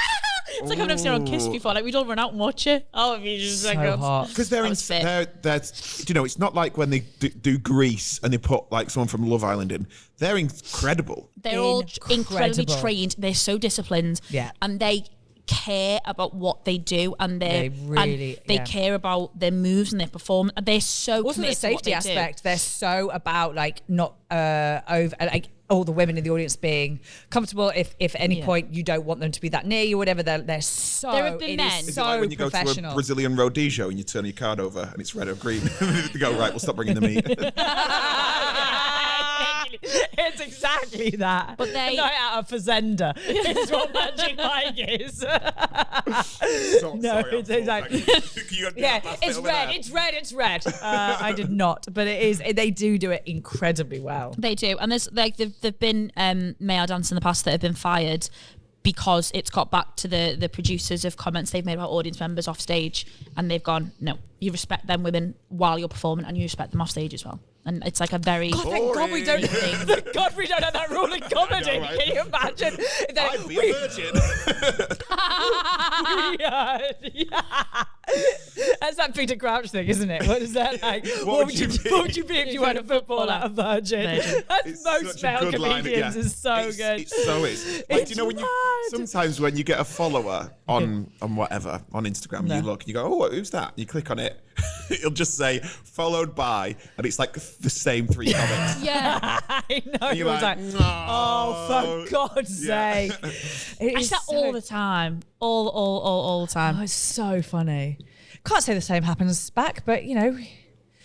it's like I've never seen on Kiss before. Like, we'd all run out and watch it. Oh, it'd be just like, So hot. Because That was fit. they're you know, it's not like when they do Grease and they put like someone from Love Island in. They're incredible. they're all incredibly Incredible. trained. They're so disciplined. Yeah. And they care about what they do, and They really, they yeah. care about their moves and their performance. They're so Also, the committed to what safety they aspect, they're so about like not over like all the women in the audience being comfortable. If at any Yeah. point you don't want them to be that near you, or whatever, they're so. There have been it men. is Is so it like when you go to a professional. Brazilian rodeo and you turn your card over and it's red or green? They go, right, we'll stop bringing the meat. It's exactly that. But they- A night out of Fazenda is what Magic Mike is. No, it's exactly. Yeah, it's red. It's red. It's red. I did not, but it is. They do it incredibly well. They do, and there's like there've been male dancers in the past that have been fired because it's got back to the producers of comments they've made about audience members off stage, and they've gone, no, you respect them women while you're performing, and you respect them off stage as well. And it's like a very Thank God we don't. Thank God we don't have that rule in comedy. right? Can you imagine? I'd be a virgin. Yeah. That's that Peter Crouch thing, isn't it? What is that like? What would you be? What would you be if you weren't a footballer? A virgin. That's It's most such a male good line, comedians yeah. is so It's- good. It so is. Like, do you know when mad. sometimes when you get a follower on whatever on Instagram, No. you look and you go, oh, who's that? And you click on it, it'll just say followed by, and it's like the same 3 comments. yeah. I know. And you're You're like, like, oh, for God's Yeah. sake. It I is say that so- all the time, all the time. Oh, it's so funny. Can't say the same happens back, but you know,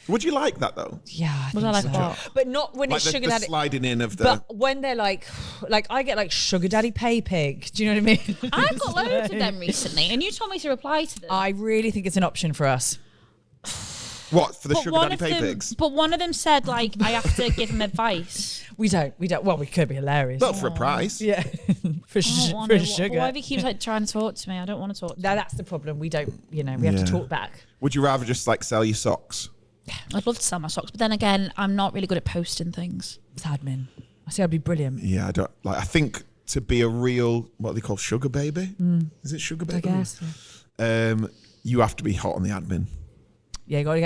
Would you like that though? yeah. I Was think I like so. what? But not when Like it's the sugar the daddy. sliding in of the. But when they're like I get like sugar daddy pay pig. Do you know what I mean? I've got loads of them recently, and you told me to reply to them. I really think it's an option for us. What, for the But sugar one daddy of pay them- pigs? But one of them said like I have to give him advice. We don't. Well, we could be hilarious. Well, for a price. yeah, for I don't wanna- for But sugar. why if he keeps like trying to talk to me? I don't want to talk to No, him. that's the problem. We don't. You know, we have Yeah. to talk back. Would you rather just like sell your socks? I'd love to sell my socks, but then again, I'm not really good at posting things. It's admin. I say I'd be brilliant. Yeah, I don't like. I think to be a real what they call sugar baby. Is it sugar I baby? guess. You have to be hot on the admin. Yeah, you gotta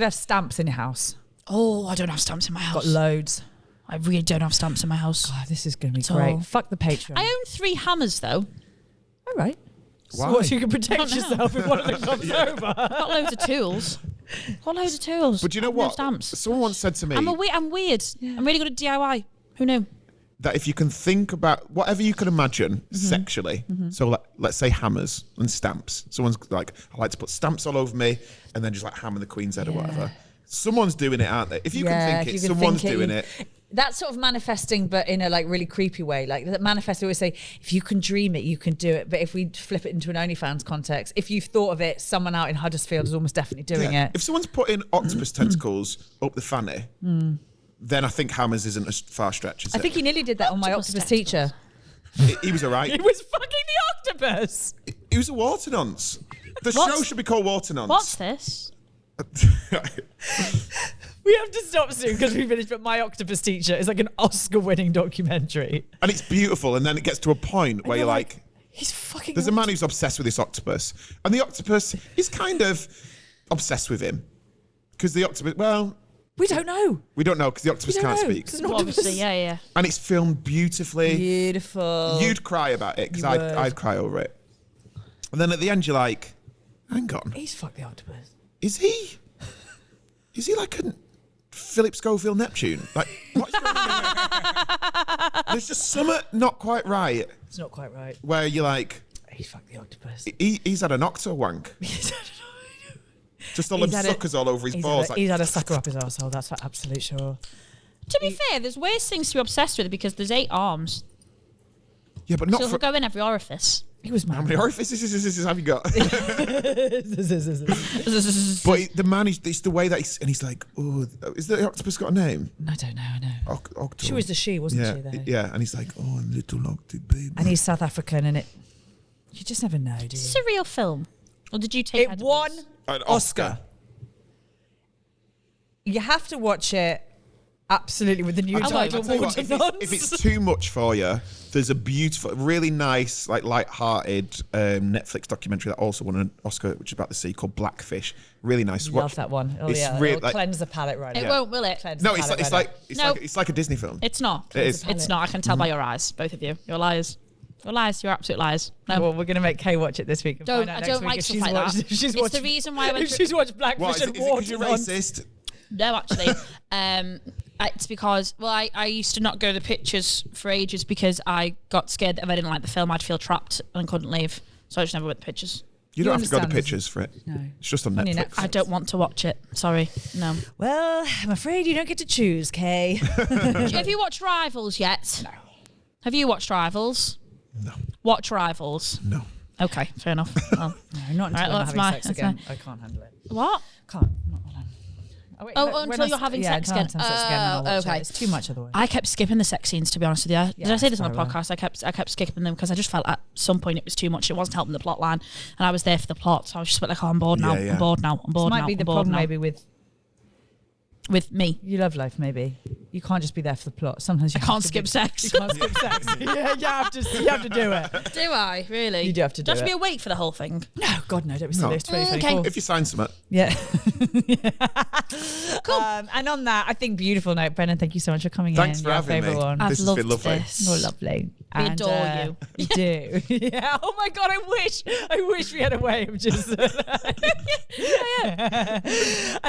have stamps in your house. Oh, I don't have stamps in my house. Got loads. I really don't have stamps in my house. God, this is gonna be At great. all. Fuck the Patreon. I own 3 hammers though. All right. Why? So what, so you can protect don't know. yourself if one of them comes over. Got loads of tools. Got loads of tools. But you know I've no what? stamps. Someone once said to me I'm weird. I'm really good at DIY. Who knew? that if you can think about whatever you can imagine Mm-hmm. sexually, so let's say hammers and stamps. Someone's like, I like to put stamps all over me and then just like hammer the Queen's head or whatever. Someone's doing it, aren't they? If you can think if it, you can someone's think doing it. That's sort of manifesting, but in a like really creepy way. Like that manifest, they always say, if you can dream it, you can do it. But if we flip it into an OnlyFans context, if you've thought of it, someone out in Huddersfield is almost definitely doing Yeah. it. If someone's putting octopus tentacles up the fanny, then I think hammers isn't as far stretch, is I it? think he nearly did that on my octopus teacher. He was alright. It was fucking the octopus. He was a water nonce. The show should be called Water Nonce. What's this? We have to stop soon because we finished. But My Octopus Teacher is like an Oscar-winning documentary. And it's beautiful, and then it gets to a point where you're like, he's fucking. there's a man who's obsessed with this octopus, and the octopus is kind of obsessed with him. Because the octopus, well, We don't know. we don't know because the octopus can't speak. It's an Well, octopus. obviously, yeah. And it's filmed beautifully. Beautiful. You'd cry about it because You would. I'd cry over it. And then at the end, you're like, hang on, He's fucked the octopus. is he like a Philip Schofield Neptune? Like, what's going on? There's just something not quite right It's not quite right. where you're like, He's fucked the octopus. he's had an octo wank. Just all them suckers all over his balls. He's had a sucker up his arsehole, that's for absolute sure. To be fair, there's worse things to be obsessed with because there's 8 arms. Yeah, but not So for... it'll go in every orifice. He was mad. How many orifices have you got? But the man, it's the way that he's like, oh, is the octopus got a name? I don't know, I know. Octo. She was the she, wasn't she, though? Yeah, and he's like, oh, little octopus baby. And he's South African, and you just never know, do Is this you? a real film? Or did you take It won An Oscar. You have to watch it absolutely with the new I'll title. tell you what, if it's too much for you, there's a beautiful, really nice, like light-hearted Netflix documentary that also won an Oscar, which is about the sea, called Blackfish. Really nice. Love that one. Oh It's yeah, really, it'll like- cleanse the palate right It now. won't, will it? Cleanse No, the it's palate like, right No. it's like a Disney film. It's not. It is. It's not. I can tell by your eyes, both of you. You're liars. You're liars. You're absolute liars. No. Well, we're going to make Kay watch it this week. And Don't- find out I next don't week like if stuff she's like watched, that. if she's It's watched, the reason why I went if through- she's watched Blackfish What, is and it because you're Watermelon. racist? No, actually. It's because, well, I used to not go to the pictures for ages because I got scared that if I didn't like the film, I'd feel trapped and couldn't leave. So I just never went to the pictures. You don't have to go to understand this- pictures for it. No. It's just on Only Netflix. Netflix. I don't want to watch it. Sorry. No. Well, I'm afraid you don't get to choose, Kay. Have you watched Rivals yet? No. Have you watched Rivals? No. Watch Rivals. No. Okay, fair enough. Well, No, not until Right, I'm that's having my- sex that's again. I can't handle it. what? Can't. Not when I'm... wait, Oh, when until I you're s- having yeah, sex until I'm again. having sex again, then I'll watch it. Okay. It's too much otherwise. I kept skipping the sex scenes, to be honest with you. Yeah, Did I say this on the very well. podcast? I kept skipping them because I just felt at some point it was too much. It wasn't helping the plot line, and I was there for the plot. So I was just like, oh, I'm bored now. Yeah, yeah. I'm bored now. I'm This bored might now. be I'm the bored problem now. maybe with me. you love life. Maybe you can't just be there for the plot. Sometimes you I have can't to skip be- sex. You can't skip sex. Yeah, you have to do it. Do I really? You do have to do have to be it. awake for the whole thing. No, God no, don't be No. silly. It's 2024. Okay. If you sign something, Yeah. Cool. And on that, I think beautiful note, Brennan. Thank you so much for coming Thanks in. for Your having favourite me. one. I've This has loved been lovely. this. You're lovely. We adore you. You do. Yeah. Oh my God, I wish we had a way of just. And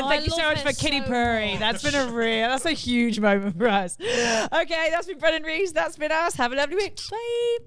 thank you so love much for it Kitty so Purry. That's been that's a huge moment for us. Okay, that's been Brennan Reece. That's been us. Have a lovely week. Bye.